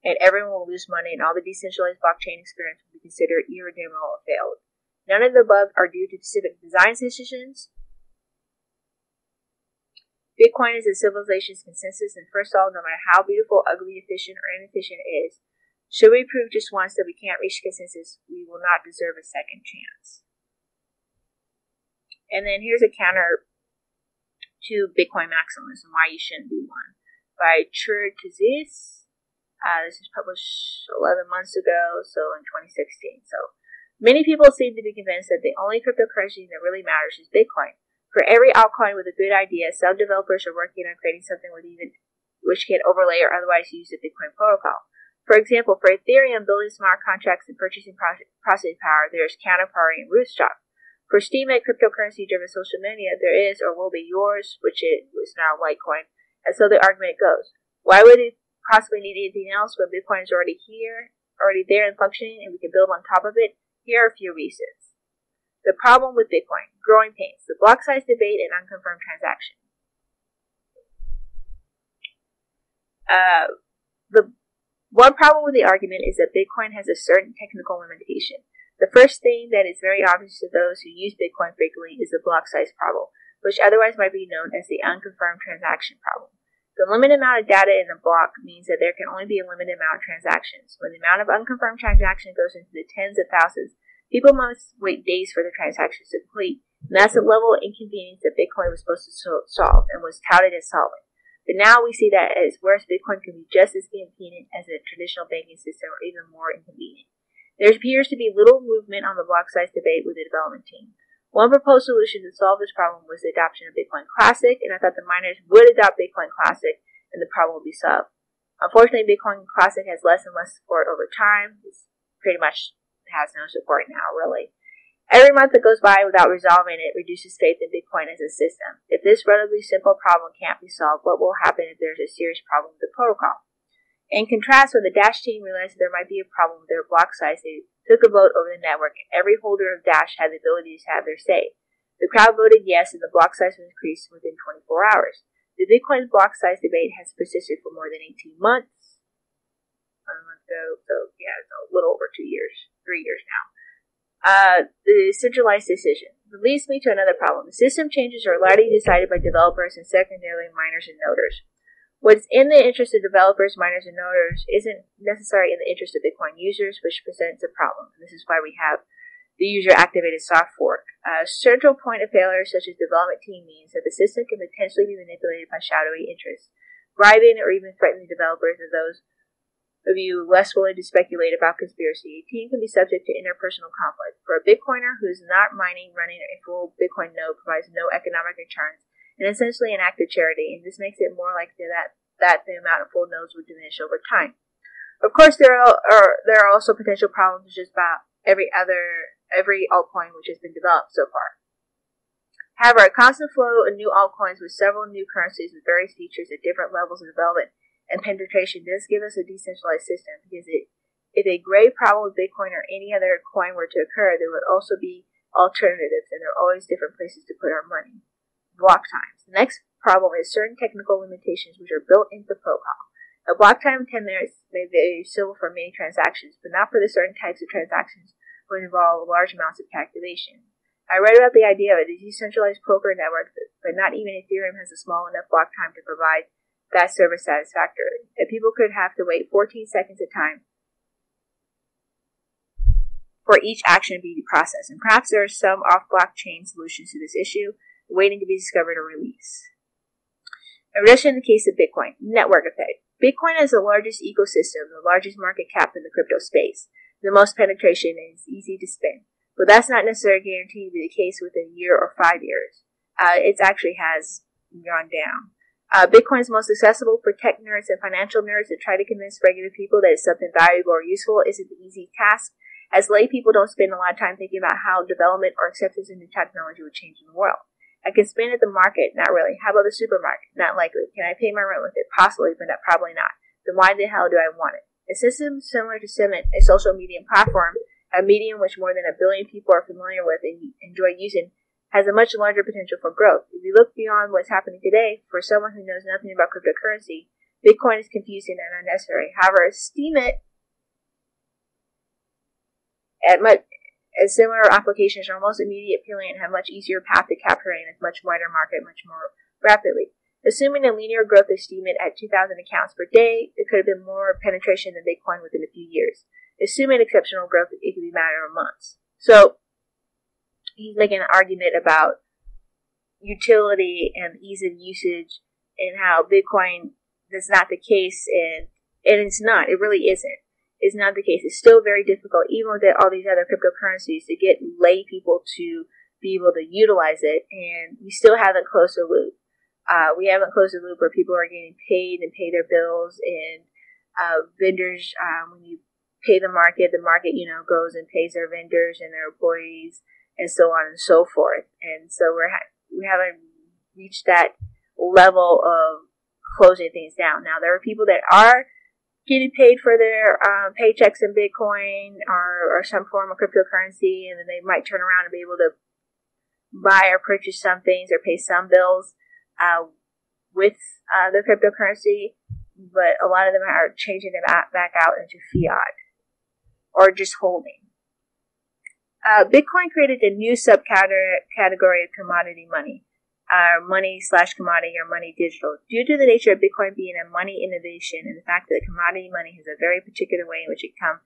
and everyone will lose money, and all the decentralized blockchain experience will be considered irredeemable or failed. None of the above are due to specific design decisions. Bitcoin is a civilization's consensus, and first of all, no matter how beautiful, ugly, efficient, or inefficient it is, should we prove just once that we can't reach consensus, we will not deserve a second chance. And then here's a counter to Bitcoin maximalism, why you shouldn't be one, by Churtazis. This was published 11 months ago, so in 2016. So, Many people seem to be convinced that the only cryptocurrency that really matters is Bitcoin. For every altcoin with a good idea, some developers are working on creating something which can overlay or otherwise use the Bitcoin protocol. For example, for Ethereum, building smart contracts and purchasing processing power, there is Counterparty and Rootstrap. For Steemit cryptocurrency-driven social media, there is or will be yours, which is now Litecoin, and so the argument goes. Why would it possibly need anything else when Bitcoin is already there and functioning, and we can build on top of it? Here are a few reasons. The problem with Bitcoin, growing pains, the block size debate, and unconfirmed transaction. The one problem with the argument is that Bitcoin has a certain technical limitation. The first thing that is very obvious to those who use Bitcoin frequently is the block size problem, which otherwise might be known as the unconfirmed transaction problem. The limited amount of data in a block means that there can only be a limited amount of transactions. When the amount of unconfirmed transactions goes into the tens of thousands, people must wait days for the transactions to complete, and that's the level of inconvenience that Bitcoin was supposed to solve and was touted as solving. But now we see that as worse, Bitcoin can be just as convenient as a traditional banking system or even more inconvenient. There appears to be little movement on the block size debate with the development team. One proposed solution to solve this problem was the adoption of Bitcoin Classic, and I thought the miners would adopt Bitcoin Classic and the problem would be solved. Unfortunately, Bitcoin Classic has less and less support over time. It pretty much has no support now, really. Every month that goes by without resolving it reduces faith in Bitcoin as a system. If this relatively simple problem can't be solved, what will happen if there's a serious problem with the protocol? In contrast, when the Dash team realized there might be a problem with their block size, they took a vote over the network, and every holder of Dash had the ability to have their say. The crowd voted yes, and the block size was increased within 24 hours. The Bitcoin block size debate has persisted for more than 18 months. A month ago, so yeah, it's a little over 2 years, 3 years now. The centralized decision. That leads me to another problem. The system changes are largely decided by developers and secondarily miners and noders. What's in the interest of developers, miners, and noders isn't necessarily in the interest of Bitcoin users, which presents a problem. And this is why we have the user-activated soft fork. A central point of failure such as development team means that the system can potentially be manipulated by shadowy interests, bribing or even threatening developers or those of you less willing to speculate about conspiracy. A team can be subject to interpersonal conflict. For a Bitcoiner who is not mining, running a full Bitcoin node provides no economic returns and essentially an act of charity, and this makes it more likely that the amount of full nodes would diminish over time. Of course, there are also potential problems just about every altcoin which has been developed so far. However, a constant flow of new altcoins with several new currencies with various features at different levels of development and penetration does give us a decentralized system, because if a grave problem with Bitcoin or any other coin were to occur, there would also be alternatives, and there are always different places to put our money. Block times. The next problem is certain technical limitations which are built into the protocol. A block time of 10 minutes may be suitable for many transactions, but not for the certain types of transactions which involve large amounts of calculation. I read about the idea of a decentralized poker network, but not even Ethereum has a small enough block time to provide that service satisfactorily. If people could have to wait 14 seconds at a time for each action to be processed, and perhaps there are some off-blockchain solutions to this issue, waiting to be discovered or released. A reduction in the case of Bitcoin. Network effect. Bitcoin has the largest ecosystem, the largest market cap in the crypto space, the most penetration, and is easy to spin. But that's not necessarily guaranteed to be the case within a year or 5 years. It actually has gone down. Bitcoin is most accessible for tech nerds and financial nerds that try to convince regular people that it's something valuable or useful isn't an easy task, as lay people don't spend a lot of time thinking about how development or acceptance in new technology would change in the world. I can spend at the market, not really. How about the supermarket? Not likely. Can I pay my rent with it? Possibly, but probably not. Then why the hell do I want it? A system similar to Cement, a social media platform, a medium which more than 1 billion people are familiar with and enjoy using, has a much larger potential for growth. If you look beyond what's happening today, for someone who knows nothing about cryptocurrency, Bitcoin is confusing and unnecessary. However, Steemit as similar applications are almost immediate appealing and have much easier path to capturing a much wider market much more rapidly. Assuming a linear growth of Steemit at 2,000 accounts per day, it could have been more penetration than Bitcoin within a few years. Assuming exceptional growth, it could be a matter of months. So, he's making an argument about utility and ease of usage and how Bitcoin is not the case, and it's not. It really isn't. is not the case. It's still very difficult, even with all these other cryptocurrencies, to get lay people to be able to utilize it, and we still haven't closed the loop. We haven't closed the loop where people are getting paid and pay their bills, and vendors, when you pay the market, goes and pays their vendors and their employees, and so on and so forth. And so we haven't reached that level of closing things down. Now, there are people that are getting paid for their paychecks in Bitcoin or some form of cryptocurrency, and then they might turn around and be able to buy or purchase some things or pay some bills with the cryptocurrency, but a lot of them are changing it back out into fiat or just holding. Bitcoin created a new subcategory of commodity money, money/commodity or money digital. Due to the nature of Bitcoin being a money innovation and the fact that commodity money has a very particular way in which it comes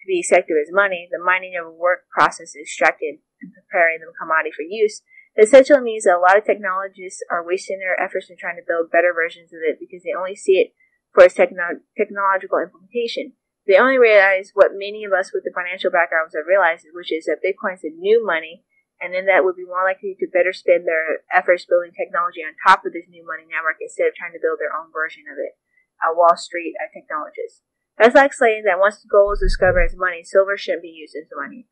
to be accepted as money, the mining of a work process is extracted and preparing the commodity for use. It essentially means that a lot of technologists are wasting their efforts in trying to build better versions of it because they only see it for its technological implementation. They only realize what many of us with the financial backgrounds have realized, which is that Bitcoin is a new money, and then that would be more likely to better spend their efforts building technology on top of this new money network instead of trying to build their own version of it. Wall Street technologists. That's like saying that once gold is discovered as money, silver shouldn't be used as money.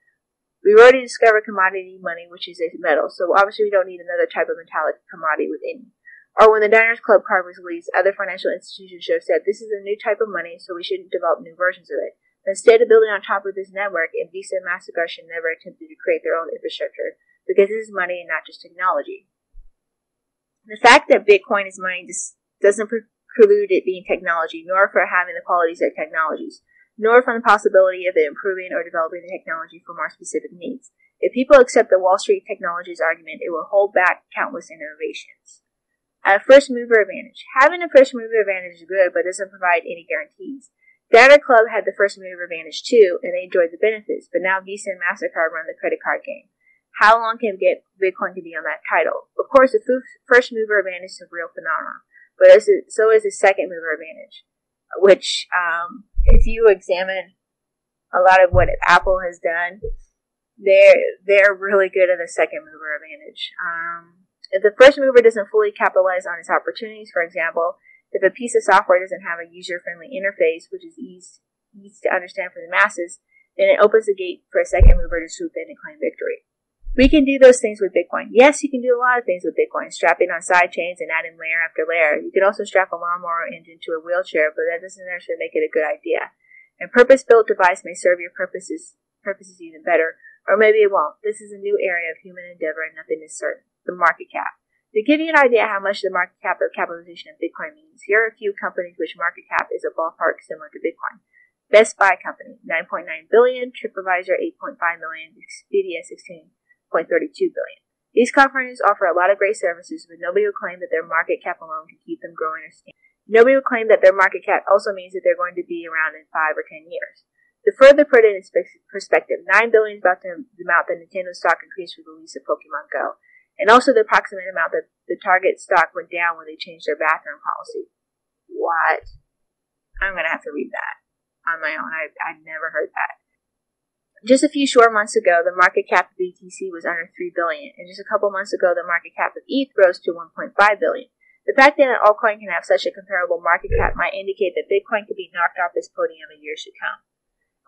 We've already discovered commodity money, which is a metal, so obviously we don't need another type of metallic commodity within. Or when the Diners Club card was released, other financial institutions should have said, this is a new type of money, so we shouldn't develop new versions of it. But instead of building on top of this network, and Visa and MasterCard should never attempted to create their own infrastructure, because this is money and not just technology. The fact that Bitcoin is money doesn't preclude it being technology, nor for having the qualities of technologies, nor from the possibility of it improving or developing the technology for more specific needs. If people accept the Wall Street technologies argument, it will hold back countless innovations. First mover advantage. Having a first mover advantage is good, but doesn't provide any guarantees. Diner Club had the first mover advantage too, and they enjoyed the benefits, but now Visa and MasterCard run the credit card game. How long can Bitcoin be on that title? Of course, the first mover advantage is a real phenomenon, but so is the second mover advantage, which, if you examine a lot of what Apple has done, they're really good at the second mover advantage. If the first mover doesn't fully capitalize on its opportunities, for example, if a piece of software doesn't have a user-friendly interface, which is easy to understand for the masses, then it opens the gate for a second mover to swoop in and claim victory. We can do those things with Bitcoin. Yes, you can do a lot of things with Bitcoin, strapping on side chains and adding layer after layer. You can also strap a lawnmower engine to a wheelchair, but that doesn't necessarily make it a good idea. A purpose-built device may serve your purposes even better, or maybe it won't. This is a new area of human endeavor and nothing is certain. The market cap. To give you an idea how much the market cap or capitalization of Bitcoin means, here are a few companies which market cap is a ballpark similar to Bitcoin. Best Buy Company, $9.9 billion, TripAdvisor, $8.5 million, Expedia, $16.32 billion. These companies offer a lot of great services, but nobody will claim that their market cap alone can keep them growing or staying. Nobody will claim that their market cap also means that they're going to be around in 5 or 10 years. To further put it in perspective, $9 billion is about the amount that Nintendo stock increased with the release of Pokemon Go, and also the approximate amount that the Target stock went down when they changed their bathroom policy. What? I'm going to have to read that on my own. I've never heard that. Just a few short months ago, the market cap of BTC was under $3 billion, and just a couple months ago, the market cap of ETH rose to $1.5 billion. The fact that an altcoin can have such a comparable market cap might indicate that Bitcoin could be knocked off this podium in years to come.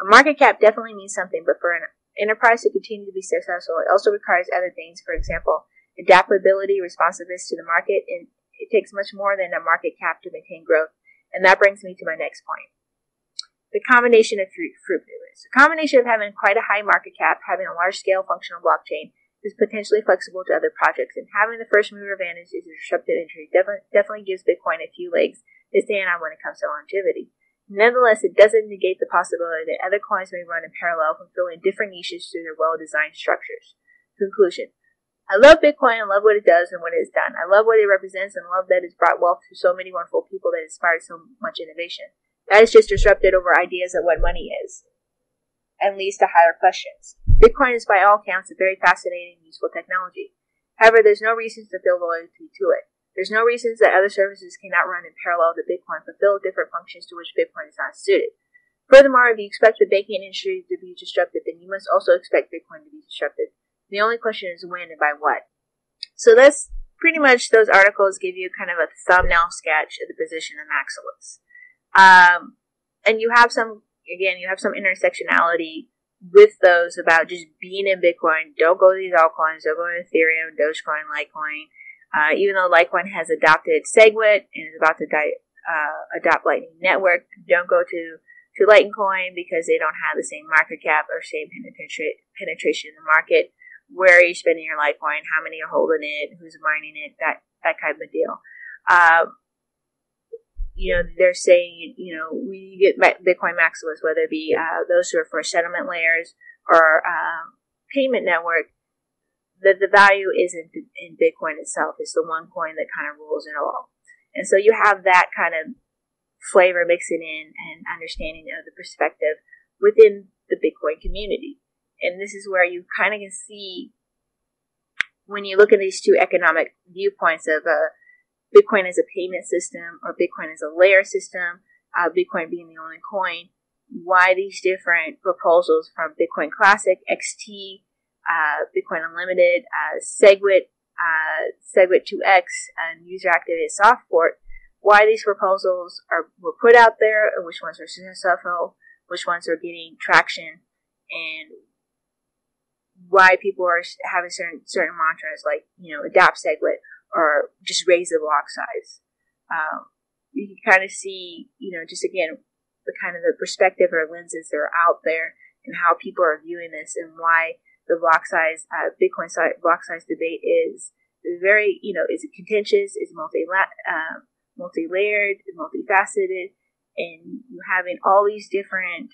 A market cap definitely means something, but for an enterprise to continue to be successful, it also requires other things. For example, adaptability, responsiveness to the market, and it takes much more than a market cap to maintain growth. And that brings me to my next point. The combination of fruit movers. The combination of having quite a high market cap, having a large-scale functional blockchain, is potentially flexible to other projects, and having the first mover advantage is a disruptive entry definitely gives Bitcoin a few legs to stand on when it comes to longevity. Nonetheless, it doesn't negate the possibility that other coins may run in parallel, fulfilling different niches through their well-designed structures. Conclusion. I love Bitcoin and love what it does and what it has done. I love what it represents and love that it's brought wealth to so many wonderful people that inspired so much innovation. That is just disrupted over ideas of what money is and leads to higher questions. Bitcoin is by all counts a very fascinating and useful technology. However, there's no reasons to feel loyalty to it. There's no reasons that other services cannot run in parallel to Bitcoin, fulfill different functions to which Bitcoin is not suited. Furthermore, if you expect the banking industry to be disrupted, then you must also expect Bitcoin to be disrupted. The only question is when and by what. So that's pretty much, those articles give you kind of a thumbnail sketch of the position of Maximilists. And you have some intersectionality with those about just being in Bitcoin. Don't go to these altcoins. Don't go to Ethereum, Dogecoin, Litecoin. Even though Litecoin has adopted SegWit and is about to adopt Lightning Network, don't go to Litecoin because they don't have the same market cap or same penetration in the market. Where are you spending your Litecoin? How many are holding it? Who's mining it? That kind of a deal. They're saying, we get Bitcoin maximalists, whether it be those who are for settlement layers or payment network, that the value isn't in Bitcoin itself. It's the one coin that kind of rules it all. And so you have that kind of flavor mixing in and understanding of the perspective within the Bitcoin community. And this is where you kind of can see, when you look at these two economic viewpoints of Bitcoin as a payment system or Bitcoin as a layer system, Bitcoin being the only coin, why these different proposals from Bitcoin Classic, XT, Bitcoin Unlimited, SegWit, SegWit 2X, and user-activated softport, why these proposals were put out there, and which ones are successful, which ones are getting traction, and why people are having certain mantras like, adopt SegWit or just raise the block size. You can kind of see, just again, the kind of the perspective or lenses that are out there and how people are viewing this and why the block size, Bitcoin block size debate is very, is contentious, is multi-layered, multifaceted, and you having all these different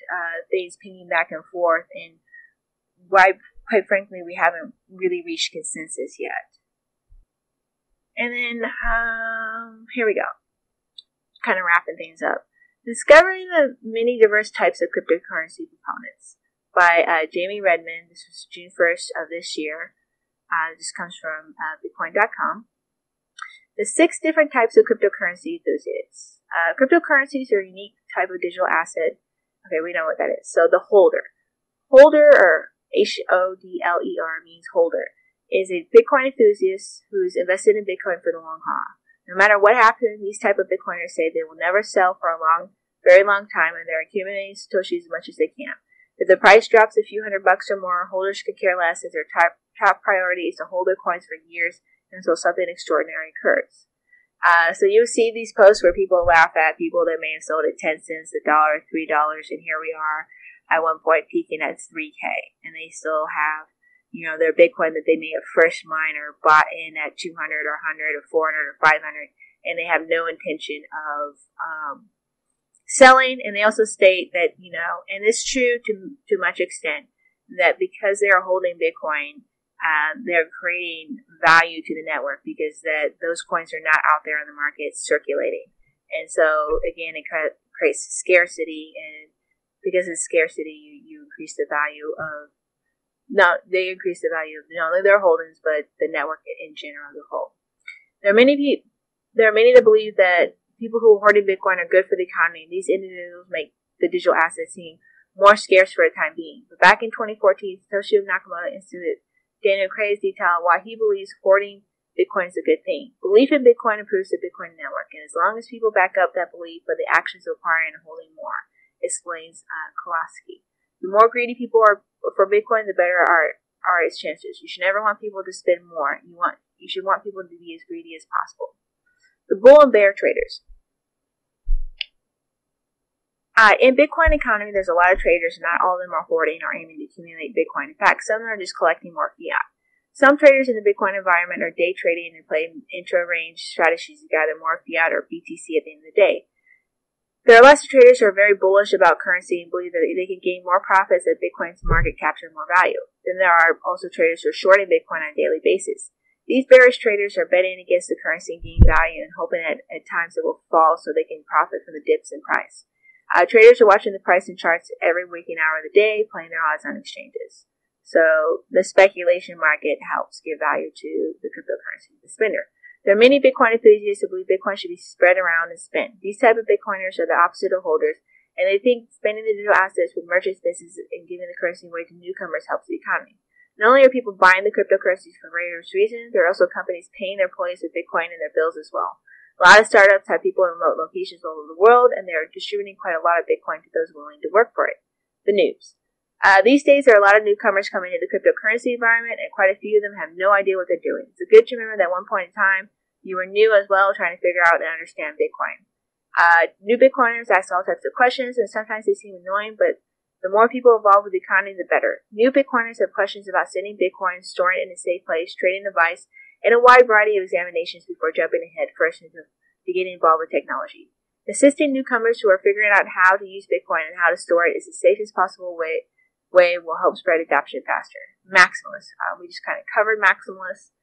things pinging back and forth, and why, quite frankly, we haven't really reached consensus yet. And then, here we go. Kind of wrapping things up. Discovering the many diverse types of cryptocurrency components by Jamie Redmond. This was June 1st of this year. This comes from Bitcoin.com. The 6 different types of cryptocurrency enthusiasts. Cryptocurrencies are a unique type of digital asset. Okay, we know what that is. So the holder. Holder, or HODLER, means holder, is a Bitcoin enthusiast who's invested in Bitcoin for the long haul. No matter what happens, these type of Bitcoiners say they will never sell for a very long time, and they're accumulating Satoshis as much as they can. If the price drops a few $100 or more, holders could care less, as their top priority is to hold their coins for years until something extraordinary occurs. So you see these posts where people laugh at people that may have sold at 10 cents, $1, $3, and here we are at one point peaking at $3K, and they still have, their Bitcoin that they may have first mined or bought in at 200 or 100 or 400 or 500, and they have no intention of selling. And they also state that, and it's true to much extent, that because they are holding Bitcoin, they're creating value to the network because those coins are not out there in the market circulating. And so, again, it creates scarcity, and because of scarcity, you increase the value of, they increase the value of not only their holdings, but the network in general as a whole. There are many that believe that people who are hoarding Bitcoin are good for the economy. These individuals make the digital asset seem more scarce for the time being. But back in 2014, Satoshi Nakamoto instituted Daniel Craig's detail why he believes hoarding Bitcoin is a good thing. Belief in Bitcoin improves the Bitcoin network, and as long as people back up that belief by the actions of acquiring and holding more, explains Kowalski. The more greedy people are for Bitcoin, the better are its chances. You should never want people to spend more. You should want people to be as greedy as possible. The bull and bear traders. In Bitcoin economy, there's a lot of traders, and not all of them are hoarding or aiming to accumulate Bitcoin. In fact, some are just collecting more fiat. Some traders in the Bitcoin environment are day trading and play intra-range strategies to gather more fiat or BTC at the end of the day. There are lots of traders who are very bullish about currency and believe that they can gain more profits as Bitcoin's market captures more value. Then there are also traders who are shorting Bitcoin on a daily basis. These bearish traders are betting against the currency and gaining value and hoping at times it will fall so they can profit from the dips in price. Traders are watching the price and charts every waking hour of the day, playing their odds on exchanges. So the speculation market helps give value to the cryptocurrency, the spender. There are many Bitcoin enthusiasts who believe Bitcoin should be spread around and spent. These type of Bitcoiners are the opposite of holders and they think spending the digital assets with merchants, businesses, and giving the currency away to newcomers helps the economy. Not only are people buying the cryptocurrencies for various reasons, there are also companies paying their employees with Bitcoin in their bills as well. A lot of startups have people in remote locations all over the world, and they are distributing quite a lot of Bitcoin to those willing to work for it. The noobs. These days, there are a lot of newcomers coming into the cryptocurrency environment, and quite a few of them have no idea what they're doing. It's good to remember that at one point in time, you were new as well, trying to figure out and understand Bitcoin. New Bitcoiners ask all types of questions, and sometimes they seem annoying, but the more people involved with the economy, the better. New Bitcoiners have questions about sending Bitcoin, storing it in a safe place, trading advice, and a wide variety of examinations before jumping ahead first into getting involved with technology. Assisting newcomers who are figuring out how to use Bitcoin and how to store it is the safest possible way will help spread adoption faster. Maximalists. We just kind of covered Maximalists.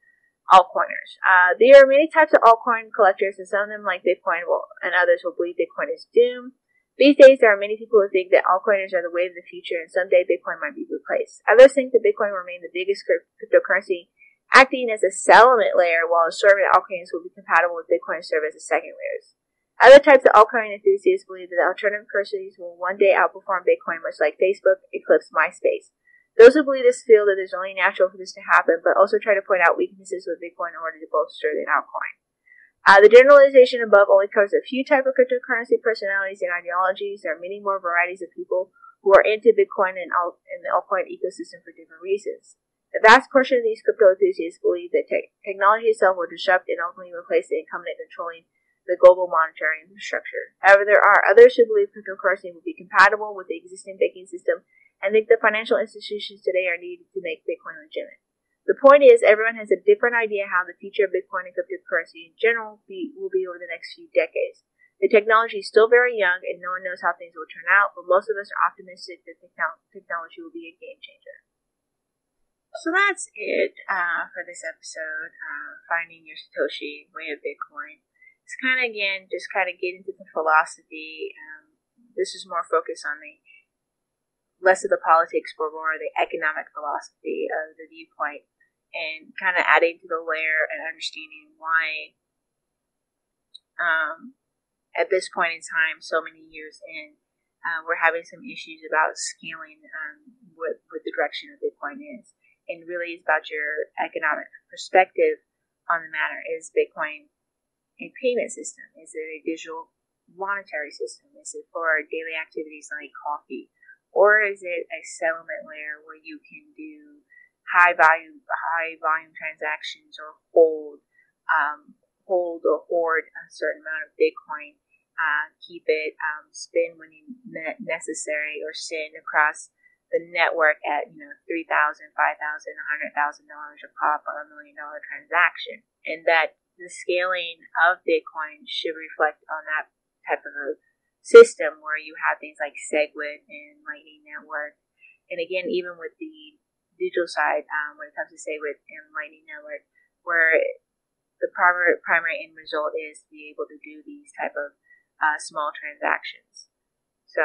Altcoiners. There are many types of altcoin collectors, and some of them, like Bitcoin, and others will believe Bitcoin is doomed. These days, there are many people who think that altcoiners are the wave of the future, and someday Bitcoin might be replaced. Others think that Bitcoin will remain the biggest cryptocurrency, acting as a settlement layer, while assuring that altcoins will be compatible with Bitcoin and serve as a second layers. Other types of altcoin enthusiasts believe that alternative currencies will one day outperform Bitcoin, much like Facebook eclipsed MySpace. Those who believe this feel that it is only natural for this to happen, but also try to point out weaknesses with Bitcoin in order to bolster the altcoin. The generalization above only covers a few types of cryptocurrency personalities and ideologies. There are many more varieties of people who are into Bitcoin and the altcoin ecosystem for different reasons. A vast portion of these crypto enthusiasts believe that technology itself will disrupt and ultimately replace the incumbent controlling the global monetary infrastructure. However, there are others who believe cryptocurrency will be compatible with the existing banking system and think the financial institutions today are needed to make Bitcoin legitimate. The point is, everyone has a different idea how the future of Bitcoin and cryptocurrency in general will be over the next few decades. The technology is still very young, and no one knows how things will turn out, but most of us are optimistic that technology will be a game changer. So that's it for this episode, Finding Your Satoshi, Way of Bitcoin. It's kind of, again, just kind of get into the philosophy. This is more focused on less of the politics, but more the economic philosophy of the viewpoint, and kind of adding to the layer and understanding why, at this point in time, so many years in, we're having some issues about scaling what the direction of Bitcoin is. And really it's about your economic perspective on the matter. Is Bitcoin a payment system? Is it a digital monetary system? Is it for daily activities like coffee? Or is it a settlement layer where you can do high volume transactions, or hold or hoard a certain amount of Bitcoin, keep it, spend when necessary, or send across the network at $3,000, $5,000, $100,000 a pop, or $1 million transaction, and that the scaling of Bitcoin should reflect on that type of a system where you have things like SegWit and Lightning Network. And again, even with the digital side, when it comes to SegWit and Lightning Network, where the primary end result is to be able to do these type of small transactions. So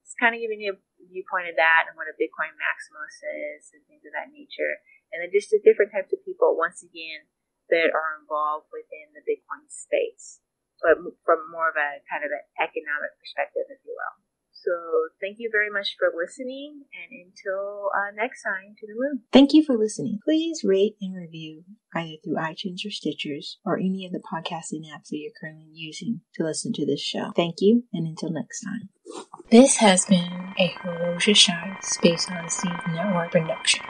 it's kind of giving you a viewpoint of that and what a Bitcoin maximalist is and things of that nature. And then just the different types of people, once again, that are involved within the Bitcoin space, but from more of a kind of an economic perspective, if you will. So thank you very much for listening, and until next time, to the moon. Thank you for listening. Please rate and review either through iTunes or Stitchers or any of the podcasting apps that you're currently using to listen to this show. Thank you, and until next time. This has been a Hiroshi Shai Space Odyssey Network production.